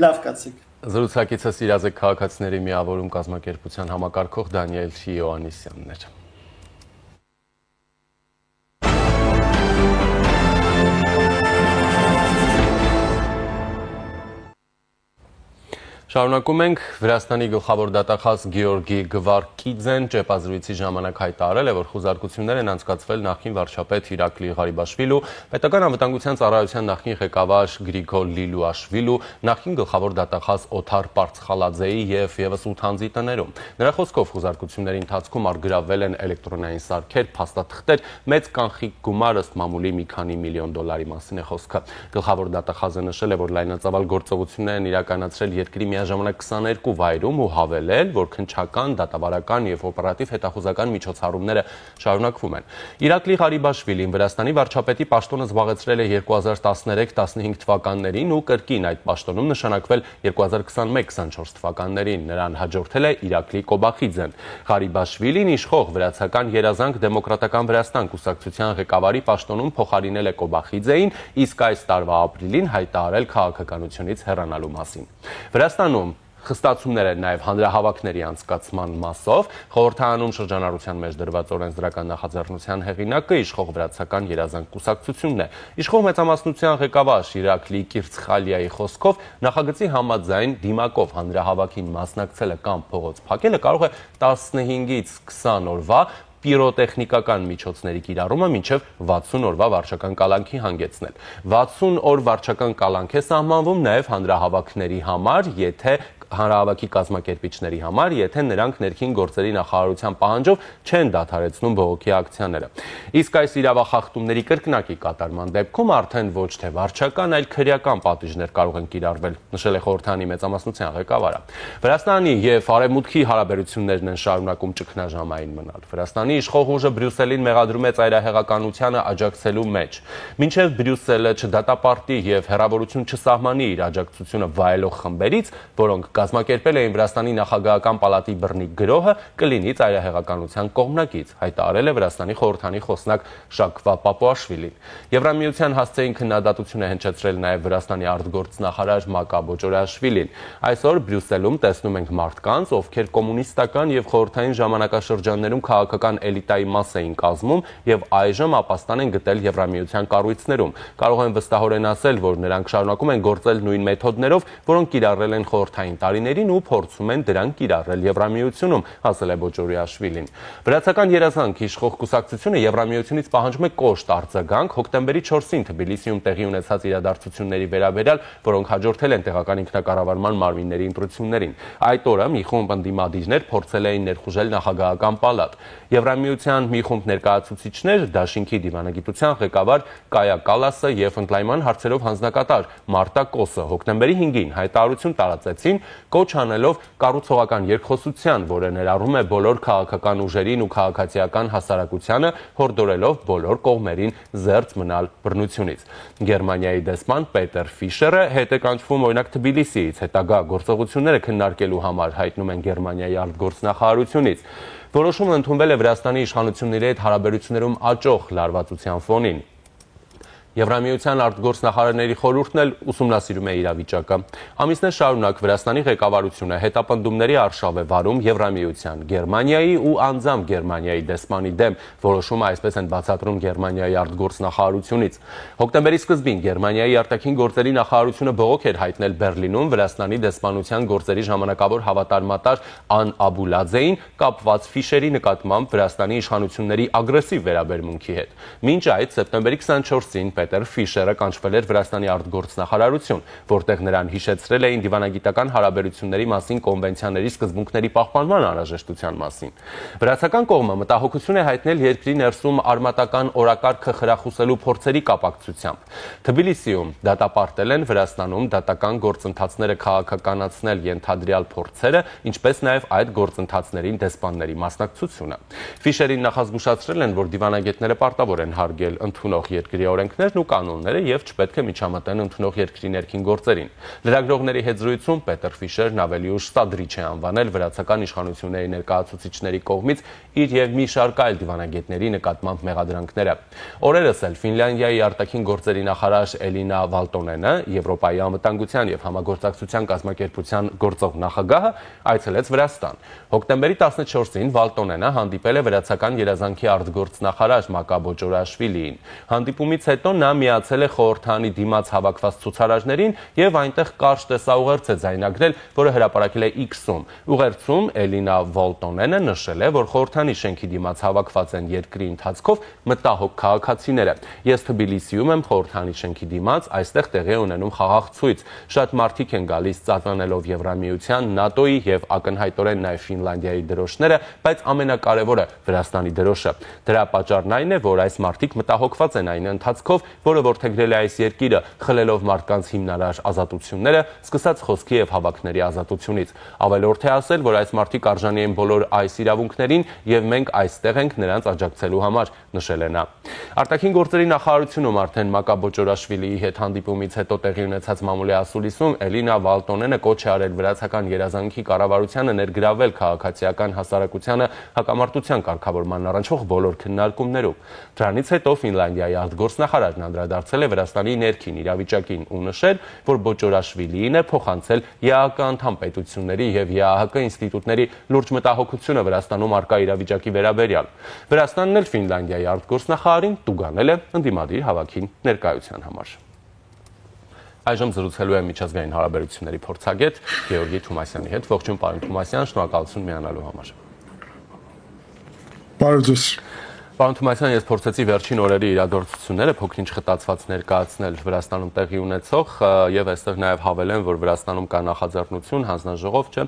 Լավ կացեք։ Զրուցակիցս Իրազեկ քաղաքացիների միավորում կազմակերպության համակարգող Դանիել Յոհաննիսյանն էր։ Շարունակում ենք, Վրաստանի գլխավոր դատախազ Գեորգի Գվարկիձեն ճեպազրույցի ժամանակ հայտարարել է, որ խուզարկություններ են անցկացվել նախկին վարչապետ Իրակլի Ղարիբաշվիլու, պետական անվտանգության ծառայության նախկին ղեկավար Գրիգոր Լիլուաշվիլու, նախկին գլխավոր դատախազ Օթար Պարծխալաձեի և ևս 8 անձի տներում։ Նրա խոսքով խուզարկությունների ընթացքում արգրավվել են էլեկտրոնային սարքեր, փաստաթղթեր, մեծ կանխիկ գումար ըստ մամուլի մի քանի միլիոն դոլարի մասին է խոսքը։ Գլխավոր դատախազը նշել է, որ լայնածավալ գործողություններ են իրականացրել երկրի միաժամանակ 22 վայրում ու հավելել, որ քննչական, դատավարական և օպերատիվ հետախուզական միջոցառումները շարունակվում են։ Իրակլի Ղարիբաշվիլին Վրաստանի վարչապետի պաշտոնը զբաղեցրել է 2013-15 թվականներին ու կրկին այդ պաշտոնում նշանակվել 2021-24 թվականներին։ Նրան հաջորդել է Իրակլի Կոբախիձեն։ Ղարիբաշվիլին իշխող վրացական երազանք դեմոկրատական Վրաստան կուսակցության ղեկավարի պաշտոնում փոխարինել է Կոբախիձեին, իսկ այս տարվա ապրիլին հայտարարել քաղաքականությունից հեռանալու մասին։ Վրաստանում խստացումներ են նաև հանրահավաքների անցկացման մասով, խորհրդարանում շրջանառության մեջ դրված օրենսդրական նախաձեռնության հեղինակը իշխող վրացական երազանք կուսակցությունն է։ Իշխող մեծամասնության ղեկավար Իրակլի Կիրցխալիայի խոսքով նախագծի համաձայն դիմակով հանրահավաքին մասնակցելը կամ փողոց փակելը կարող է 15-ից 20 օրվա պիրոտեխնիկական միջոցների կիրառումը մինչև 60 օրվա վարչական կալանքի հանգեցնել։ 60 օր վարչական կալանք է սահմանվում նաև հանրահավաքների համար, հանրահավաքի կազմակերպիչների համար, եթե նրանք ներքին գործերի նախարարության պահանջով չեն դադարեցնում բողոքի ակցիաները։ Իսկ այս իրավախախտումների կրկնակի կատարման դեպքում արդեն ոչ թե վարչական, այլ քրեական պատիժներ կարող են կիրառվել, նշել է խորհրդարանի մեծամասնության ղեկավարը։ Վրաստանի և Արևմուտքի հարաբերություններն են շարունակում ճգնաժամային մնալ։ Վրաստանի իշխող ուժը Բրյուսելին մեղադրում է ծայրահեղականությանը աջակցելու մեջ։ Մինչև Բրյուսելը չդատապարտի և հեռավորություն չսահմանի իր աջակցությունը վայելող խմբերից, որոնք կազմակերպել էին Վրաստանի նախագահական պալատի բռնի գրոհը, կլինի ծայրահեղականության կողմնակից, հայտարարել է Վրաստանի խորհրդանի խոսնակ Շակվա Պապուաշվիլին։ Եվրամիության հասցեին քննադատություն է հնչեցրել նաև Վրաստանի արտգործնախարար Մակա Բոջորաշվիլին։ Այսօր Բրյուսելում տեսնում ենք մարդկանց, ովքեր կոմունիստական և խորհրդային ժամանակաշրջաններում քաղաքական էլիտայի մաս էին կազմում և այժմ ապաստան են գտել Եվրամիության կառույցներում։ Կարող են վստահորեն ասել, որ նրանք շարունակում են գործել նույն մեթոդներով, որոնք կիրառել են խորհրդային տարիներին ու փորձում են դրանք կիրառել Եվրամիությունում, ասել է Բոջորաշվիլին։ Վրացական երազանք իշխող կուսակցությունը Եվրամիությունից պահանջում է կոշտ արձագանք հոկտեմբերի 4-ին Թբիլիսիում տեղի ունեցած իրադարձությունների վերաբերյալ, որոնք հաջորդել են տեղական ինքնակառավարման մարմինների ընտրություններին։ Այդ օրը մի խումբ ընդդիմադիրներ փորձել էին ներխուժել նախագահական պալատ։ Եվրամիության մի խումբ ներկայացուցիչներ, Դաշինքի դիվանագիտության ղեկավար Կայա Կալասը և ընդլայնման հարցերով հանձնակատար Մարտա Կոսը հոկտեմբերի 5-ին հայտարարություն տարածեցին, կոչ անելով կառուցողական երկխոսության, որը ներառում է բոլոր քաղաքական ուժերին ու քաղաքացիական հասարակությանը, հորդորելով բոլոր կողմերին զերծ մնալ բռնությունից։ Գերմանիայի դեսպան Պետեր Ֆիշերը հետ է կանչվում օրինակ Թբիլիսիից, հետագա գործողությունները քննարկելու համար, հայտնում են Գերմանիայի արտգործնախարարությունից։ Որոշումը ընդունվել է Վրաստանի իշխանությունների հետ հարաբերություններում աճող լարվածության ֆոնին։ Եվրամիության արտգործնախարարների խորհուրդն էլ ուսումնասիրում է իրավիճակը։ Ամիսներ շարունակ Վրաստանի ղեկավարությունը հետապնդումների արշավ է վարում Եվրամիության, Գերմանիայի ու անձամբ Գերմանիայի դեսպանի դեմ, որոշումը այսպես են բացատրում Գերմանիայի արտգործնախարարությունից։ Հոկտեմբերի սկզբին Գերմանիայի արտաքին գործերի նախարարությունը բողոք էր հայտնել Բեռլինում Վրաստանի դեսպանության գործերի ժամանակավոր հավատարմատար Ան Աբուլաձեին կապված Ֆիշերի նկատմամբ Վրաստանի իշխանությունների ագրեսիվ վերաբերմունքի հետ։ Մինչ այդ սեպտեմբերի 24-ին Պետեր Ֆիշերը կանչվել էր Վրաստանի արտգործնախարարություն, որտեղ նրան հիշեցրել էին դիվանագիտական հարաբերությունների մասին կոնվենցիաների սկզբունքների պահպանման անհրաժեշտության մասին։ Վրացական կողմը մտահոգություն է հայտնել երկրի ներսում արմատական օրակարգը խրախուսելու փորձերի կապակցությամբ։ Թբիլիսիում դատապարտել են Վրաստանում դատական գործընթացները քաղաքականացնել ենթադրյալ փորձերը, ինչպես նաև այդ գործընթացներին դեսպանների մասնակցությունը։ Ֆիշերին նախազգուշացրել են, որ դիվանագետները պարտավոր են հարգել ընդունող երկրի օրենքներն ու կանոնները եւ չպետք է միջամտեն ընդունող երկրի ներքին գործերին։ Լրագրողների հետ զրույցում Պետեր Ֆիշերն ավելի ուշ սադրիչ է անվանել վրացական իշխանությունների ներկայացուցիչների կողմից իր եւ մի շարք այլ դիվանագետների նկատմամբ մեղադրանքները։ Օրերս էլ Ֆինլանդիայի արտաքին գործերի նախարար Էլինա Վալտոնենը, Եվրոպայի անվտանգության եւ համագործակցության կազմակերպության գործող նախագահը այցելեց Վրաստան։ Հոկտեմբերի 14-ին Վալտոնենը հանդիպել է վրացական երազանքի արտգործնախարար Մակաբո Ջորաշվիլիին։ Հանդիպումից հետո նա միացել է խորհրդանի դիմաց հավաքված ցուցարարներին եւ այնտեղ կարճ տեսաուղերձ է ձայնագրել, որը հրապարակել է X-ում։ Ուղերձում Էլինա Վալտոնենը նշել է, որ խորհրդանի շենքի դիմաց հավաքված են երկրի ընթացքով մտահոգ քաղաքացիները։ Ես Թբիլիսիում եմ խորհրդանի շենքի դիմաց, այստեղ տեղի է ունենում խաղաղ ցույց։ Շատ մարդիկ են գալիս ծածանելով Եվրամիության, ՆԱՏՕ-ի եւ ակնհայտորեն նաեւ Ֆինլանդիայի դրոշները, բայց ամենակարևորը Վրաստանի դրոշը։ Դրա պատճառն այն է, որ այս մարդիկ մտահոգված են այն ընթացքով, որը որդեգրել է այս երկիրը, խլելով մարդկանց հիմնարար ազատությունները, սկսած խոսքի եւ հավաքների ազատությունից։ Ավելորդ է ասել, որ այս մարդիկ արժանի են բոլոր այս իրավունքներին եւ մենք այստեղ ենք նրանց աջակցելու համար, նշել է նա։ Արտաքին գործերի նախարարությունում արդեն Մակաբո Ջորաշվիլիի հետ հանդիպումից հետո տեղի ունեցած մամուլի ասուլիսում Էլինա Վալտոնենը կոչ է արել վրացական երազանքի կառավարությանը ներգրավել քաղաքացիական հասարակությանը հակամարտության կարգավորման առնչվող բոլոր քննարկումներում։ Դրանից հետո Ֆինլանդիայի արտգործնախարարն անդրադարձել է Վրաստանի ներքին իրավիճակին ու նշել, որ Բոջորաշվիլիին է փոխանցել ԵԱՀԿ անդամ պետությունների եւ ԵԱՀԿ ինստիտուտների լուրջ մտահոգությունը Վրաստանում արկա իրավիճակի վերաբերյալ։ Վրաստանն էլ Ֆինլանդիայի արտգործնախարարին տուգանել է ընդդիմադիր հավաքին ներկայության համար։ Այժմ զրուցելու եմ միջազգային հարաբերությունների փորձագետ Գեորգի Թումասյանի հետ։ Ողջույն, պարոն Թումասյան, շնորհակալություն միանալու համար։ Բարև ձեզ։ Պարոն Թումասյան, ես փորձեցի վերջին օրերի իրադարձությունները փոքր-ինչ խտացված ներկայացնել Վրաստանում տեղի ունեցող եւ այստեղ նաեւ հավելեմ, որ Վրաստանում կա նախաձեռնություն, հանձնաժողով, չէ,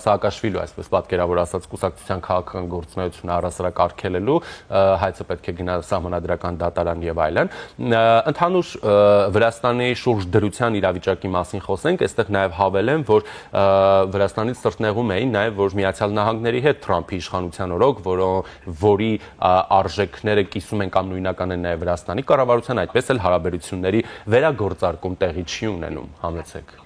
Սաակաշվիլու, այսպես պատկերավոր ասած, կուսակցության քաղաքական գործունեությունը առասարակ արգելելու, հայցը պետք է գնա սահմանադրական դատարան եւ այլն։ Ընդհանուր Վրաստանի շուրջդրության իրավիճակի մասին խոսենք, այստեղ նաեւ հավելեմ, որ Վրաստանից սրտնեղում էին նաեւ, որ Միացյալ Նահանգների հետ Թրամփի իշխանության օրոք, որի արժեքները կիսում են կամ նույնական են նաև Վրաստանի կառավարության, այդպես էլ հարաբերությունների վերագործարկում տեղի չի ունենում, համեցեք։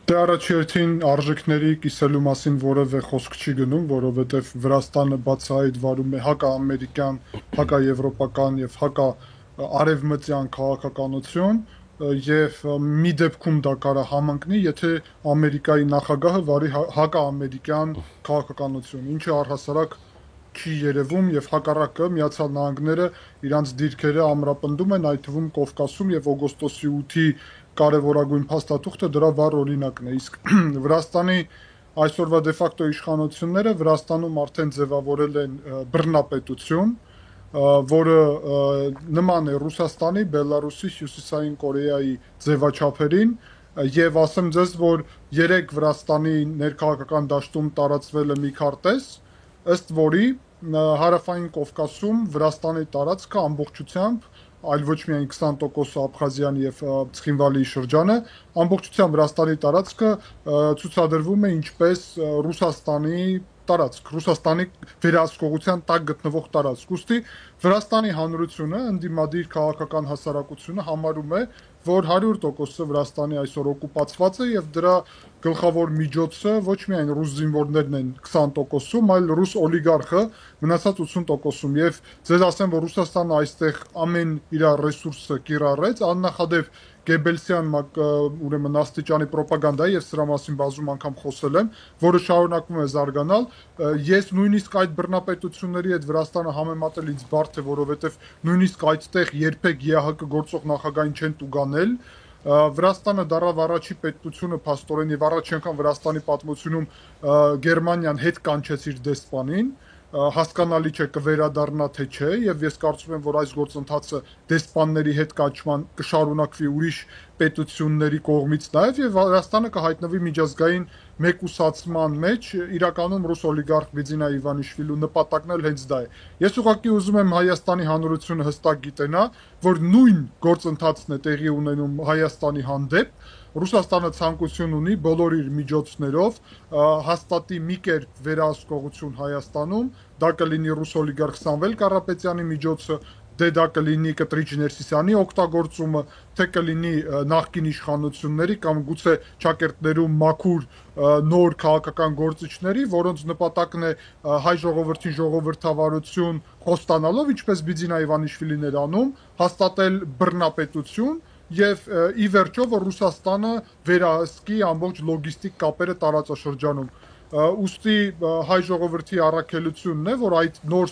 Դե առաջին արժեքների կիսելու մասին որևէ խոսք չի գնում, որովհետև Վրաստանը բացահայտ վարում է հակաամերիկյան, հակաեվրոպական եւ հակաարևմտյան քաղաքականություն եւ մի դեպքում դա կարա համընկնի, եթե Ամերիկայի նախագահը վարի հակաամերիկյան քաղաքականություն, ինչը առհասարակ չի երևում եւ հակառակը Միացյալ Նահանգները իրանց դիրքերը ամրապնդում են, այդ թվում Կովկասում եւ օգոստոսի 8-ի կարևորագույն փաստաթուղթը դրա վառ օրինակն է։ Իսկ Վրաստանի այսօրվա դե ֆակտո իշխանությունները Վրաստանում արդեն ձևավորել են բռնապետություն, որը նման է Ռուսաստանի, Բելարուսի, Հյուսիսային Կորեայի ձևաչափերին եւ ասեմ ձեզ, որ 3 Վրաստանի ներքաղաքական դաշտում տարածվել է մի քարտեզ, ըստ որի հարավային Կովկասում Վրաստանի տարածքը ամբողջությամբ, այլ ոչ միայն 20% Աբխազիան եւ Ցխինվալիի շրջանը, ամբողջությամբ Վրաստանի տարածքը ցուցադրվում է ինչպես Ռուսաստանի տարածք, Ռուսաստանի վերահսկողության տակ գտնվող տարածք։ Ուստի Վրաստանի հանրությունը, ընդդիմադիր քաղաքական հասարակությունը համարում է, որ 100% Վրաստանի այսօր օկուպացված է եւ դրա գլխավոր միջոցը ոչ միայն ռուս զինվորներն են 20%-ում, այլ ռուս օլիգարխը մնացած 80%-ում եւ ձեզ ասեմ, որ Ռուսաստանը այստեղ ամեն իր ռեսուրսը կիրառեց, աննախադեպ Գեբելսյան ուրեմն աստիճանի պրոպագանդայի եւ սրա մասին բազում անգամ խոսել եմ, որը շարունակվում է զարգանալ։ Ես նույնիսկ այդ բռնապետությունների հետ Վրաստանը համեմատելից բարդ է, որովհետեւ նույնիսկ այդտեղ երբեք ԵԱՀԿ գործող նախագահին չեն տուգանել։ Վրաստանը դարավ առաջի պետությունը փաստորեն եւ առաջի անգամ Վրաստանի պատմությունում Գերմանիան հետ կանչեց իր դեսպանին հասկանալի չէ կվերադառնա թե չէ, եւ ես կարծում եմ, որ այս գործընթացը դեսպանների հետ կաչման կշարունակվի ուրիշ պետությունների կողմից նաեւ եւ Վրաստանը կհայտնվի միջազգային մեկուսացման մեջ, իրականում ռուս օլիգարխ Բիձինա Իվանիշվիլու նպատակն էլ հենց դա է։ Ես ուղղակի ուզում եմ Հայաստանի հանրությունը հստակ գիտենա, որ նույն գործընթացն է տեղի ունենում Հայաստանի հանդեպ, Ռուսաստանը ցանկություն ունի բոլոր իր միջոցներով հաստատի մի կերպ վերահսկողություն Հայաստանում, դա կլինի ռուս օլիգարխ Սամվել Կարապետյանի միջոցը, դա կլինի Կտրիչ Ներսիսյանի օգտագործումը, թե կլինի նախկին իշխանությունների կամ գուցե ճակերտներում մաքուր նոր քաղաքական գործիչների, որոնց նպատակն է հայ ժողովրդին ժողովրդավարություն խոստանալով, ինչպես Բիձինա Իվանիշվիլին էր անում, հաստատել բռնապետություն եւ ի վերջո որ Ռուսաստանը վերահսկի ամբողջ լոգիստիկ կապերը տարածաշրջանում։ Ուստի հայ ժողովրդի առաքելությունն է, որ այդ նոր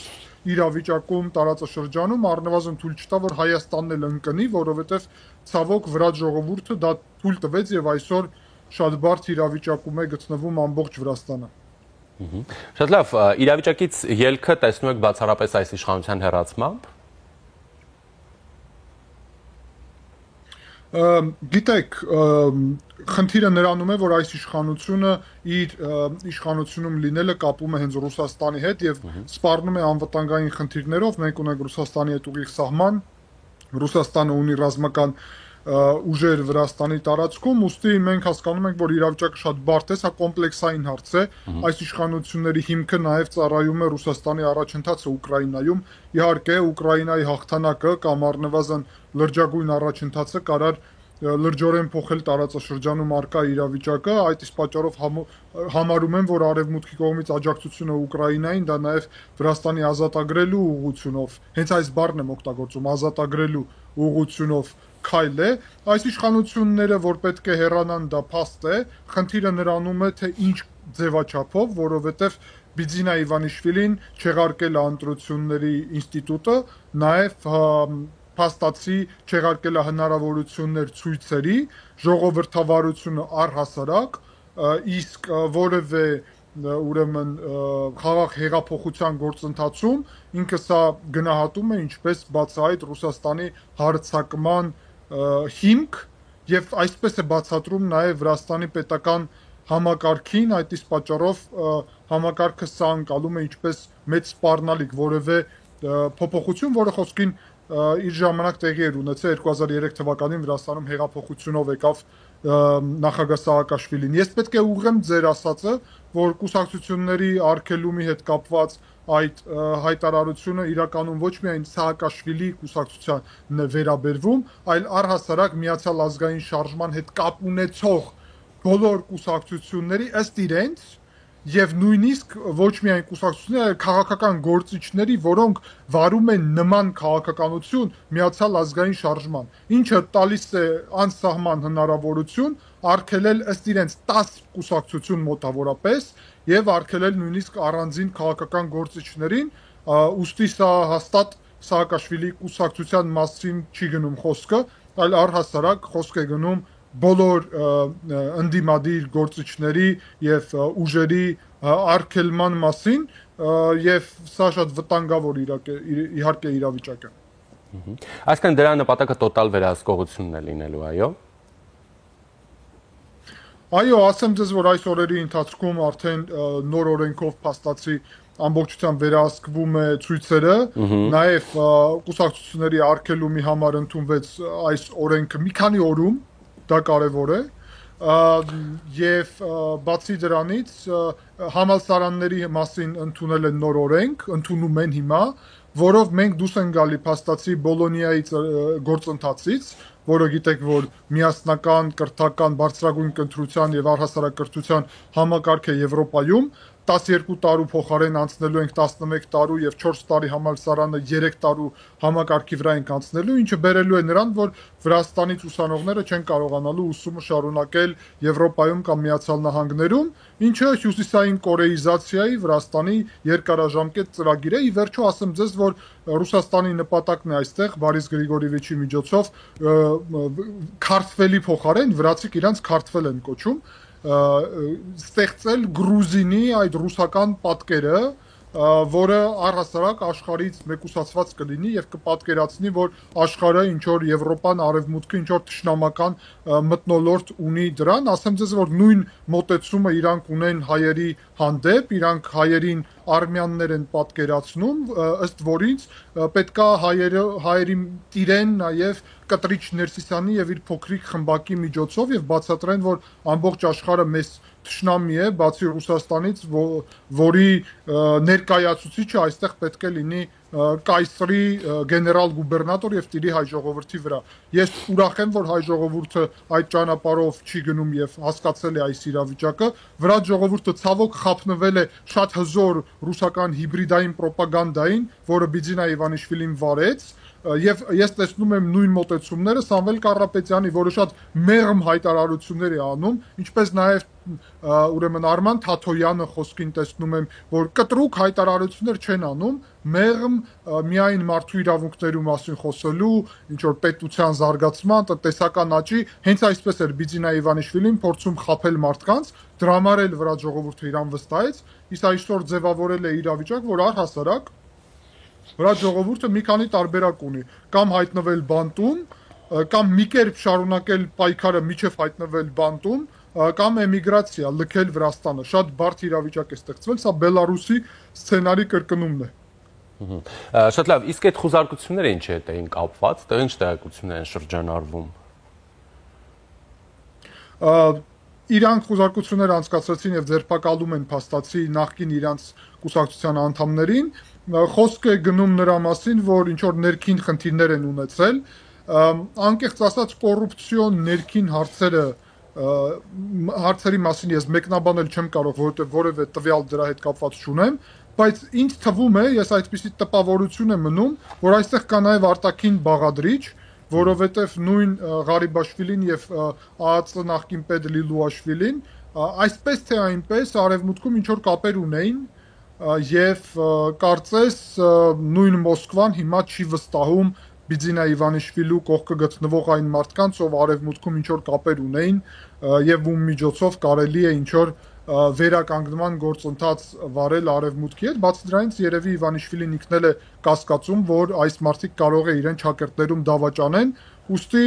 իրավիճակում տարածաշրջանում առնվազն թույլ չտա, որ Հայաստանն էլ ընկնի, որովհետեւ ցավոք վրաց ժողովուրդը դա թույլ տվեց եւ այսօր շատ բարդ իրավիճակում է գտնվում ամբողջ Վրաստանը։ Շատ լավ, իրավիճակից ելքը տեսնում եք բացառապես այս իշխանության հեռացմամբ։ Գիտեք, խնդիրը նրանում է, որ այս իշխանությունը իր իշխանությունում լինելը կապում է հենց Ռուսաստանի հետ եւ սպառնում է անվտանգային խնդիրներով, մենք ունենք Ռուսաստանի հետ ուղիղ սահման, Ռուսաստանը ունի ռազմական ուժեր Վրաստանի տարածքում, ուստի մենք հասկանում ենք, որ իրավիճակը շատ բարդ է, սա կոմպլեքսային հարց է, այս իշխանությունների հիմքը նաև ծառայում է Ռուսաստանի առաջընթացը Ուկրաինայում, իհարկե Ուկրաինայի հաղթանակը կամ առնվազն լրջագույն առաջընթացը կարար լրջորեն փոխել տարածաշրջանում արկա իրավիճակը, այդ իսկ պատճառով համարում եմ, որ արևմուտքի կողմից աջակցությունը Ուկրաինային դա նաև Վրաստանի ազատագրելու ուղղությունով, հենց այս բառն եմ օգտագործում, ազատագրելու ուղղությունով քայլ է, այս իշխանությունները, որ պետք է հեռանան, դա փաստ է, խնդիրը նրանում է, թե ինչ ձևաչափով, որովհետև Բիձինա Իվանիշվիլին չեղարկել է ընտրությունների ինստիտուտը, նաև փաստացի չեղարկել է հնարավորություններ ցույցերի, ժողովրդավարությունը առհասարակ, իսկ որևէ ուրեմն խաղաղ հեղափոխության գործընթացում ինքը սա գնահատում է ինչպես բացահայտ Ռուսաստանի հարձակման հիմք եւ այսպես է բացատրում նաեւ Վրաստանի պետական համակարգին, այդ իսկ պատճառով համակարգը սա անցալում է ինչպես մեծ սպառնալիք որևէ փոփոխություն, որը խոսքին իր ժամանակ տեղի էր ունեցել 2003 թվականին Վրաստանում հեղափոխությունով եկավ նախագահ Սաակաշվիլին։ Ես պետք է ուղղեմ ձեր ասածը, որ կուսակցությունների արգելումի հետ կապված այդ հայտարարությունը իրականում ոչ միայն Սաակաշվիլի կուսակցությանն է վերաբերվում, այլ առհասարակ Միացյալ ազգային շարժման հետ կապ ունեցող բոլոր կուսակցությունների ըստ իրենց եւ նույնիսկ ոչ միայն կուսակցությունների, այլ քաղաքական գործիչների, որոնք վարում են նման քաղաքականություն Միացյալ ազգային շարժման, ինչը տալիս է անսահման հնարավորություն արգելել ըստ իրենց 10 կուսակցություն մոտավորապես եւ արգելել նույնիսկ առանձին քաղաքական գործիչներին, ուստի սա հաստատ Սաակաշվիլի կուսակցության մասին չի գնում խոսքը, այլ առհասարակ խոսք է գնում բոլոր ընդդիմադիր գործիչների եւ ուժերի արգելման մասին եւ սա շատ վտանգավոր իհարկե իրավիճակ է։ Այսինքն դրա նպատակը տոտալ վերահսկողությունն է լինելու, այո։ Այո, ասեմ ձեզ, որ այս օրերի ընթացքում արդեն նոր օրենքով փաստացի ամբողջությամբ վերահսկվում է ցույցերը, նաեւ կուսակցությունների արգելումի համար ընդունվեց այս օրենքը մի քանի օրում, դա կարևոր է, եւ բացի դրանից համալսարանների մասին ընդունել են նոր օրենք, ընդունում են հիմա, որով մենք դուրս են գալի փաստացի Բոլոնիայի գործընթացից, որը գիտեք, որ միասնական, կրթական, բարձրագույն կրթության եւ առհասարակ կրթության համակարգ է Եվրոպայում, 12 տարու փոխարեն անցնելու ենք 11 տարու եւ 4 տարի համալսարանը 3 տարու համակարգի վրա ենք անցնելու, ինչը բերելու է նրան, որ Վրաստանից ուսանողները չեն կարողանալու ուսումը շարունակել Եվրոպայում կամ Միացյալ Նահանգներում, ինչը հյուսիսային կորեիզացիայի Վրաստանի երկարաժամկետ ծրագիր է։ Ի վերջո ասեմ ձեզ, որ Ռուսաստանի նպատակն է այստեղ Բարիս Գրիգորիևիչի միջոցով քարտվելի փոխարեն վրացիք իրանց քարտվել են կոչում, ստեղծել Գրուզինի այդ ռուսական պատկերը, որը առհասարակ աշխարհից մեկուսացված կլինի եւ կպատկերացնի, որ աշխարհը ինչ որ Եվրոպան, Արևմուտքը ինչ որ ճշնամական մթնոլորտ ունի դրան, ասեմ ձեզ, որ նույն մոտեցումը իրանք ունեն հայերի հանդեպ, իրանք հայերին արմյաններ են պատկերացնում, ըստ որից պետքա հայերի տիրեն նաև կտրիչ Ներսիսյանի եւ իր փոքրիկ խմբակի միջոցով եւ բացատրեն, որ ամբողջ աշխարհը մեծ թշնամի է, բացի Ռուսաստանից, որի ներկայացուցիչը այստեղ պետք է լինի կայսրի գեներալ գուբերնատոր եւ տիրի հայ ժողովրդի վրա։ Ես ուրախ եմ, որ հայ ժողովուրդը այդ ճանապարհով չի գնում եւ հասկացել է այս իրավիճակը։ Վրա ժողովուրդը ցավոք խափնվել է շատ հզոր ռուսական հիբրիդային ռոպագանդային, որը Բիձինա Իվանիշվիլին վարեց, եւ ես տեսնում եմ նույն մոտեցումները Սամվել Կարապետյանի, որը շատ մեղմ հայտարարություններ է անում, ինչպես նաեւ ուրեմն Արման Թաթոյանը խոսքին տեսնում եմ, որ կտրուկ հայտարարություններ չեն անում, մեղմ միայն մարդու իրավունքների մասին խոսելու, ինչ որ պետության զարգացման, տնտեսական աճի, հենց այսպես էր Բիձինա Իվանիշվիլին փորձում խաբել մարդկանց, դրամարել վրա ժողովուրդը իրան վստահեց, իսկ այսօր ձևավորել է իրավիճակ, որ առհասարակ վրա ժողովուրդը մի քանի տարբերակ ունի, կամ հայտնվել բանտում, կամ մի կերպ շարունակել պայքարը միջև հայտնվել բանտում, կամ էմիգրացիա, լքել Վրաստանը, շատ բարդ իրավիճակ է ստեղծվել, սա Բելարուսի սցենարի կրկնումն է։ Շատ լավ, իսկ այդ խուզարկությունները ինչ հետ էին կապված, դեռ ինչ տեղեկություններ են շրջանառվում։ Իրանք խուզարկություններ անցկացրեցին եւ ձերբակալում են փաստացի նախկին իրանց կուսակցության անդամներին, խոսքը գնում նրա մասին, որ ինչ որ ներքին խնդիրներ են ունեցել, անկեղծ ասած կոռուպցիոն ներքին հարցերի մասին ես մեկնաբանել չեմ կարող, որովհետեւ որևէ տվյալ դրա հետ կապված չունեմ, բայց ինձ թվում է, ես այդպիսի տպավորություն եմ մնում, որ այստեղ կա նաեւ արտաքին բաղադրիչ, որովհետեւ նույն Ղարիբաշվիլին եւ ԱԱԾ նախկին պետ Լիլուաշվիլին այսպես թե այնպես արևմուտքում ինչ որ կապեր ունեին եւ կարծես նույն Մոսկվան հիմա չի վստահում Բիձինա Իվանիշվիլու կողքը գտնվող այն մարդկանց, ով արևմուտքում ինչ որ կապեր ունեին եւ ում միջոցով կարելի է ինչ որ վերականգնման գործընթաց վարել արևմուտքի հետ, բացի դրանից երևի Իվանիշվիլին ինքնել է կասկածում, որ այս մարդիկ կարող է իրեն ճակերտներում դավաճանեն, ուստի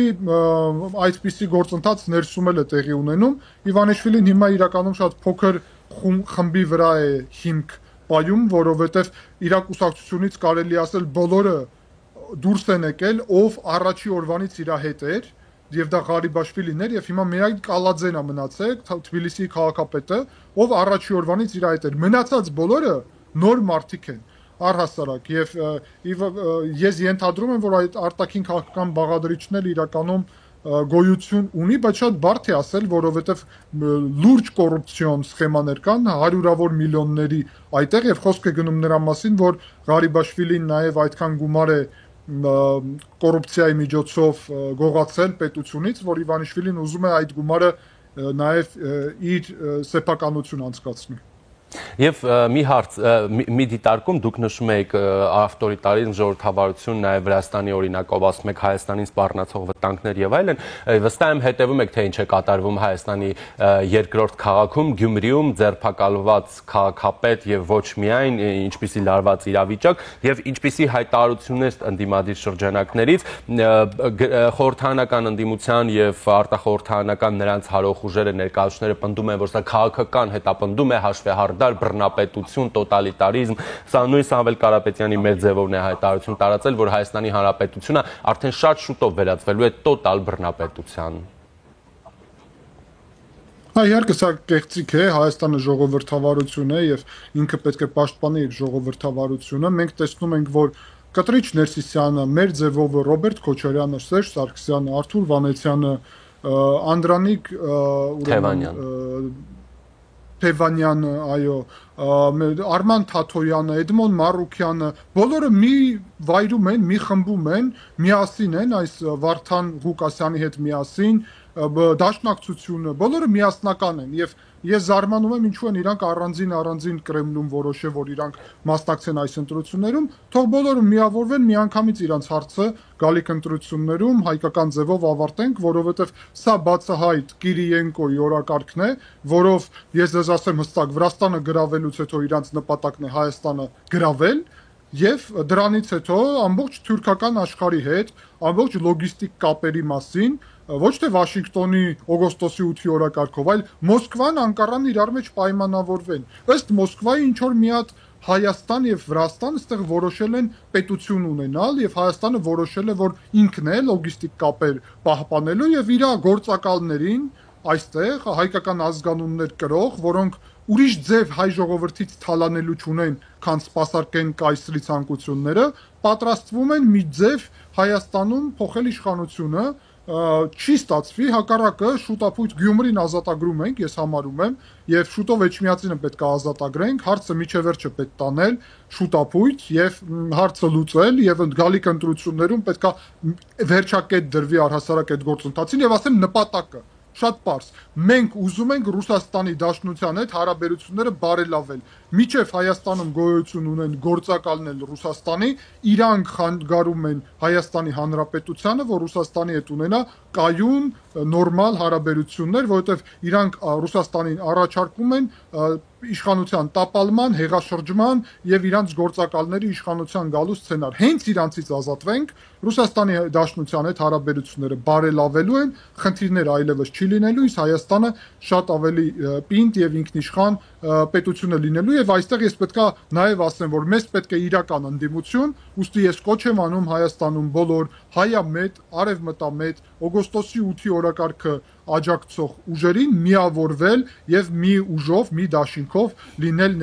այսպիսի գործընթաց ներսում է տեղի ունենում։ Իվանիշվիլին հիմա իրականում շատ փոքր խմբի վրա է հիմք պայում, որովհետև իր կուսակցությունից կարելի ասել բոլորը դուրս են եկել, ով առաջի օրվանից իր հետ էր, եւ դա Ղարիբաշվիլին էր եւ հիմա միայն Կալաձենը մնացել, Թբիլիսիի քաղաքապետը, ով առաջի օրվանից իր հետ էր։ Մնացած բոլորը նոր մարդիկ են, առհասարակ եւ ես ենթադրում եմ, որ այդ արտաքին քաղաքական բաղադրիչները իրականում գոյություն ունի, բայց շատ բարդ է ասել, որովհետեւ լուրջ կոռուպցիոն սխեմաներ կան, հարյուրավոր միլիոնների այդտեղ եւ խոսք է գնում նրա մասին, որ Ղարիբաշվիլին նաեւ այդքան գումար է կոռուպցիայի միջոցով գողացել պետությունից, որ Իվանիշվիլին ուզում է այդ գումարը նաև իր սեփականություն անցկացնի։ Եվ մի հարց, մի դիտարկում դուք նշում եք ավտորիտարիզմ, ժողովրդավարություն, նաև Վրաստանի օրինակով ասում եք Հայաստանին սպառնացող վտանգներ եւ այլն, վստահ եմ հետևում եք, թե ինչ է կատարվում Հայաստանի երկրորդ քաղաքում, Գյումրիում ձերբակալված քաղաքապետ եւ ոչ միայն ինչպիսի լարված իրավիճակ եւ ինչպիսի հայտարարություններ ընդդիմադիր շրջանակներից խորհրդարանական ընդդիմության եւ արտախորհրդարանական նրանց հարող ուժերը ներկայացուցիչները պնդում են, որ սա քաղաքական հետապնդում է, հաշվեհարդար բռնապետություն, տոտալիտարիզմ, սա նույն Սամվել Կարապետյանի մեր ձևովն է հայտարարություն տարածել, որ Հայաստանի Հանրապետությունը արդեն շատ շուտով վերածվելու է տոտալ բռնապետության։ Իհարկե սա կեղծիք է, Հայաստանը ժողովրդավարություն է եւ ինքը պետք է պաշտպանի իր ժողովրդավարությունը։ Մենք տեսնում ենք, որ Կտրիչ Ներսիսյանը, մեր ձևով Ռոբերտ Քոչարյանը, Սերժ Սարգսյանը, Արթուր Վանեցյանը, Անդրանիկ Թևանյանը, այո, Արման Թաթոյանը, Էդմոն Մարուկյանը, բոլորը մի վայրում են, մի խմբում են, միասին են այս Վարդան Ղուկասյանի հետ միասին, դաշնակցությունը, բոլորը միասնական են եւ ես զարմանում եմ ինչու են իրանք առանձին Կրեմլում որոշել, որ իրանք մասնակցեն այս ընտրություններում, թող բոլորը միավորվեն միանգամից իրանք հարցը գալիք ընտրություններում հայկական ձևով ավարտենք, որովհետեւ սա բացահայտ Կիրիենկոյի օրակարգն է, որով ես ձեզ ասեմ հստակ Վրաստանը գրավելու ստանալուց հետո իրանց նպատակն է Հայաստանը գրավել եւ դրանից հետո ամբողջ թուրքական աշխարհի հետ, ամբողջ լոգիստիկ կապերի մասին ոչ թե Վաշինգտոնի օգոստոսի 8-ի օրակարգով, այլ Մոսկվան, Անկարան իրար մեջ պայմանավորվեն։ Ըստ Մոսկվայի ինչ որ մի հատ Հայաստան եւ Վրաստան այստեղ որոշել են պետություն ունենալ եւ Հայաստանը որոշել է, որ ինքն է լոգիստիկ կապեր պահպանելու եւ իր գործակալներին այստեղ հայկական ազգանուններ կրող, որոնք ուրիշ ձև հայ ժողովրդից թալանելու չունեն, քան սպասարկեն կայսրի ցանկությունները, պատրաստվում են մի ձև Հայաստանում փոխել իշխանությունը, չի ստացվի, հակառակը շուտապույտ Գյումրին ազատագրում ենք, ես համարում եմ, եւ շուտով Էջմիածինը պետք է ազատագրենք, հարցը միջև վերջը պետք տանել, շուտապույտ եւ հարցը լուծել եւ գալիք ընտրություններում պետք է վերջակետ դրվի առհասարակ այդ գործընթացին եւ ասեմ նպատակը շատ պարզ։ Մենք ուզում ենք Ռուսաստանի Դաշնության հետ հարաբերությունները բարելավել։ Միջև Հայաստանում գոյություն ունեն գործակալներ Ռուսաստանի, իրանք խանգարում են Հայաստանի Հանրապետությանը, որ Ռուսաստանի հետ ունենա կայուն, նորմալ հարաբերություններ, որովհետև իրանք Ռուսաստանին առաջարկում են իշխանության տապալման, հեղաշրջման եւ իրանց գործակալների իշխանության գալու սցենար։ Հենց իրանցից ազատվենք, Ռուսաստանի Դաշնության հետ հարաբերությունները բարելավելու են, խնդիրներ այլևս չի լինելու, իսկ Հայաստանը շատ ավելի պինդ եւ ինքնիշխան պետություն է լինելու եւ այստեղ ես պետքա նաեւ ասեմ, որ մեզ պետք է իրական ընդդիմություն, ուստի ես կոչ եմ անում Հայաստանում բոլոր հայամետ, արևմտամետ, օգոստոսի 8-ի օրակարգը աջակցող ուժերին միավորվել եւ մի ուժով, մի դաշինքով լինել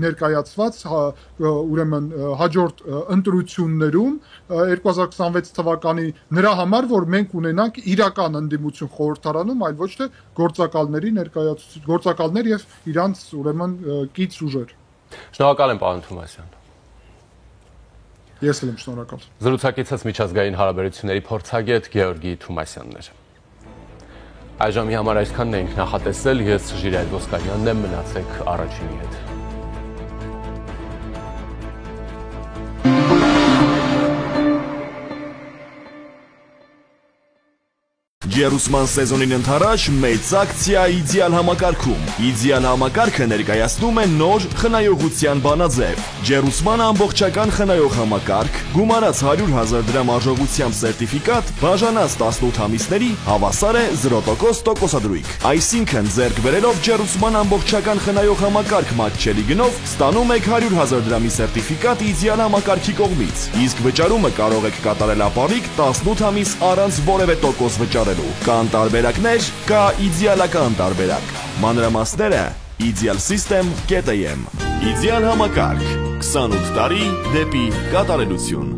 ներկայացված ուրեմն հաջորդ ընտրություններում 2026 թվականի նրա համար, որ մենք ունենանք իրական ընդդիմություն խորհրդարանում, այլ ոչ թե գործակալներ եւ իրանց ուրեմն կից ուժեր։ Շնորհակալ եմ, պարոն Թումասյան։ Ես եմ շնորհակալ։ Զրուցակիցս միջազգային հարաբերությունների փորձագետ Գեորգի Թումասյանն էր։ Այժմի համար այսքանն ենք նախատեսել, ես Ժիրայր Ոսկանյանն եմ, մնացեք առաջինի հետ։ Ջերուսման սեզոնին ընթരാճ մեծ ակցիա իդեալ համակարգում։ Իդեալ համակարգը ներկայացնում է նոր խնայողության բանաձև։ Ջերուսման ամբողջական խնայող համակարգ, գումարած 100,000 դրամ արժողությամբ սերտիֆիկատ, բաժանած 18 ամիսների հավասար է 0% տոկոսադրույք։ Այսինքն ձեռք բերելով Ջերուսման ամբողջական խնայող համակարգ մատչելի գնով ստանում եք 100,000 դրամի սերտիֆիկատ իդեալ համակարգի կողմից։ Իսկ վճարումը կարող եք կատարել ապառիկ 18 ամիս առանց որևէ տոկոս վճարելու։ Կան տարբերակներ, կա իդեալական տարբերակ։ Մանրամասները idealsystem.am Իդեալ համակարգ 28 տարի դեպի կատարելություն։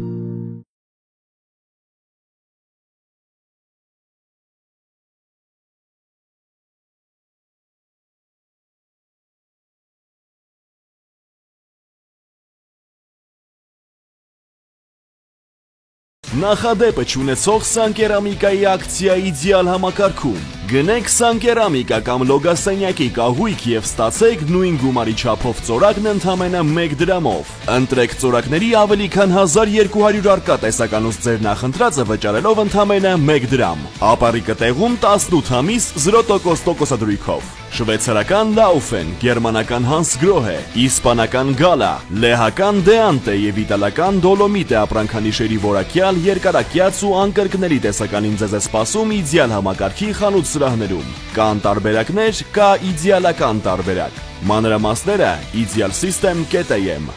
Նախադեպը չունեցող Սանկերամիկայի ակցիա իդեալ համակարգում։ Գնեք Սանկերամիկա կամ լոգասենյակի կահույք եւ ստացեք նույն գումարի չափով ծորակն ընդամենը 1 դրամով։ Ընտրեք ծորակների ավելի քան 1200 առկա տեսականուց ձեր նախընտրածը վճարելով ընդամենը 1 դրամ։ Ապառիկը տեղում 18 ամիս 0% տոկոսադրույքով։ Շվեյցարական Laufen, գերմանական Hansgrohe, իսպանական Gala, լեհական Deante եւ իտալական Dolomite ապրանքանիշերի որակյալ երկարակյաց ու անկրկնելի տեսականին ձեզ է սպասում իդեալ համակարգի խանութ սրահներում։ Կան տարբերակներ, կա իդեալական տարբերակ։ Մանրամասները idealsystem.am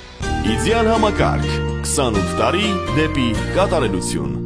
Իդեալ համակարգ 28 տարի դեպի կատարելություն։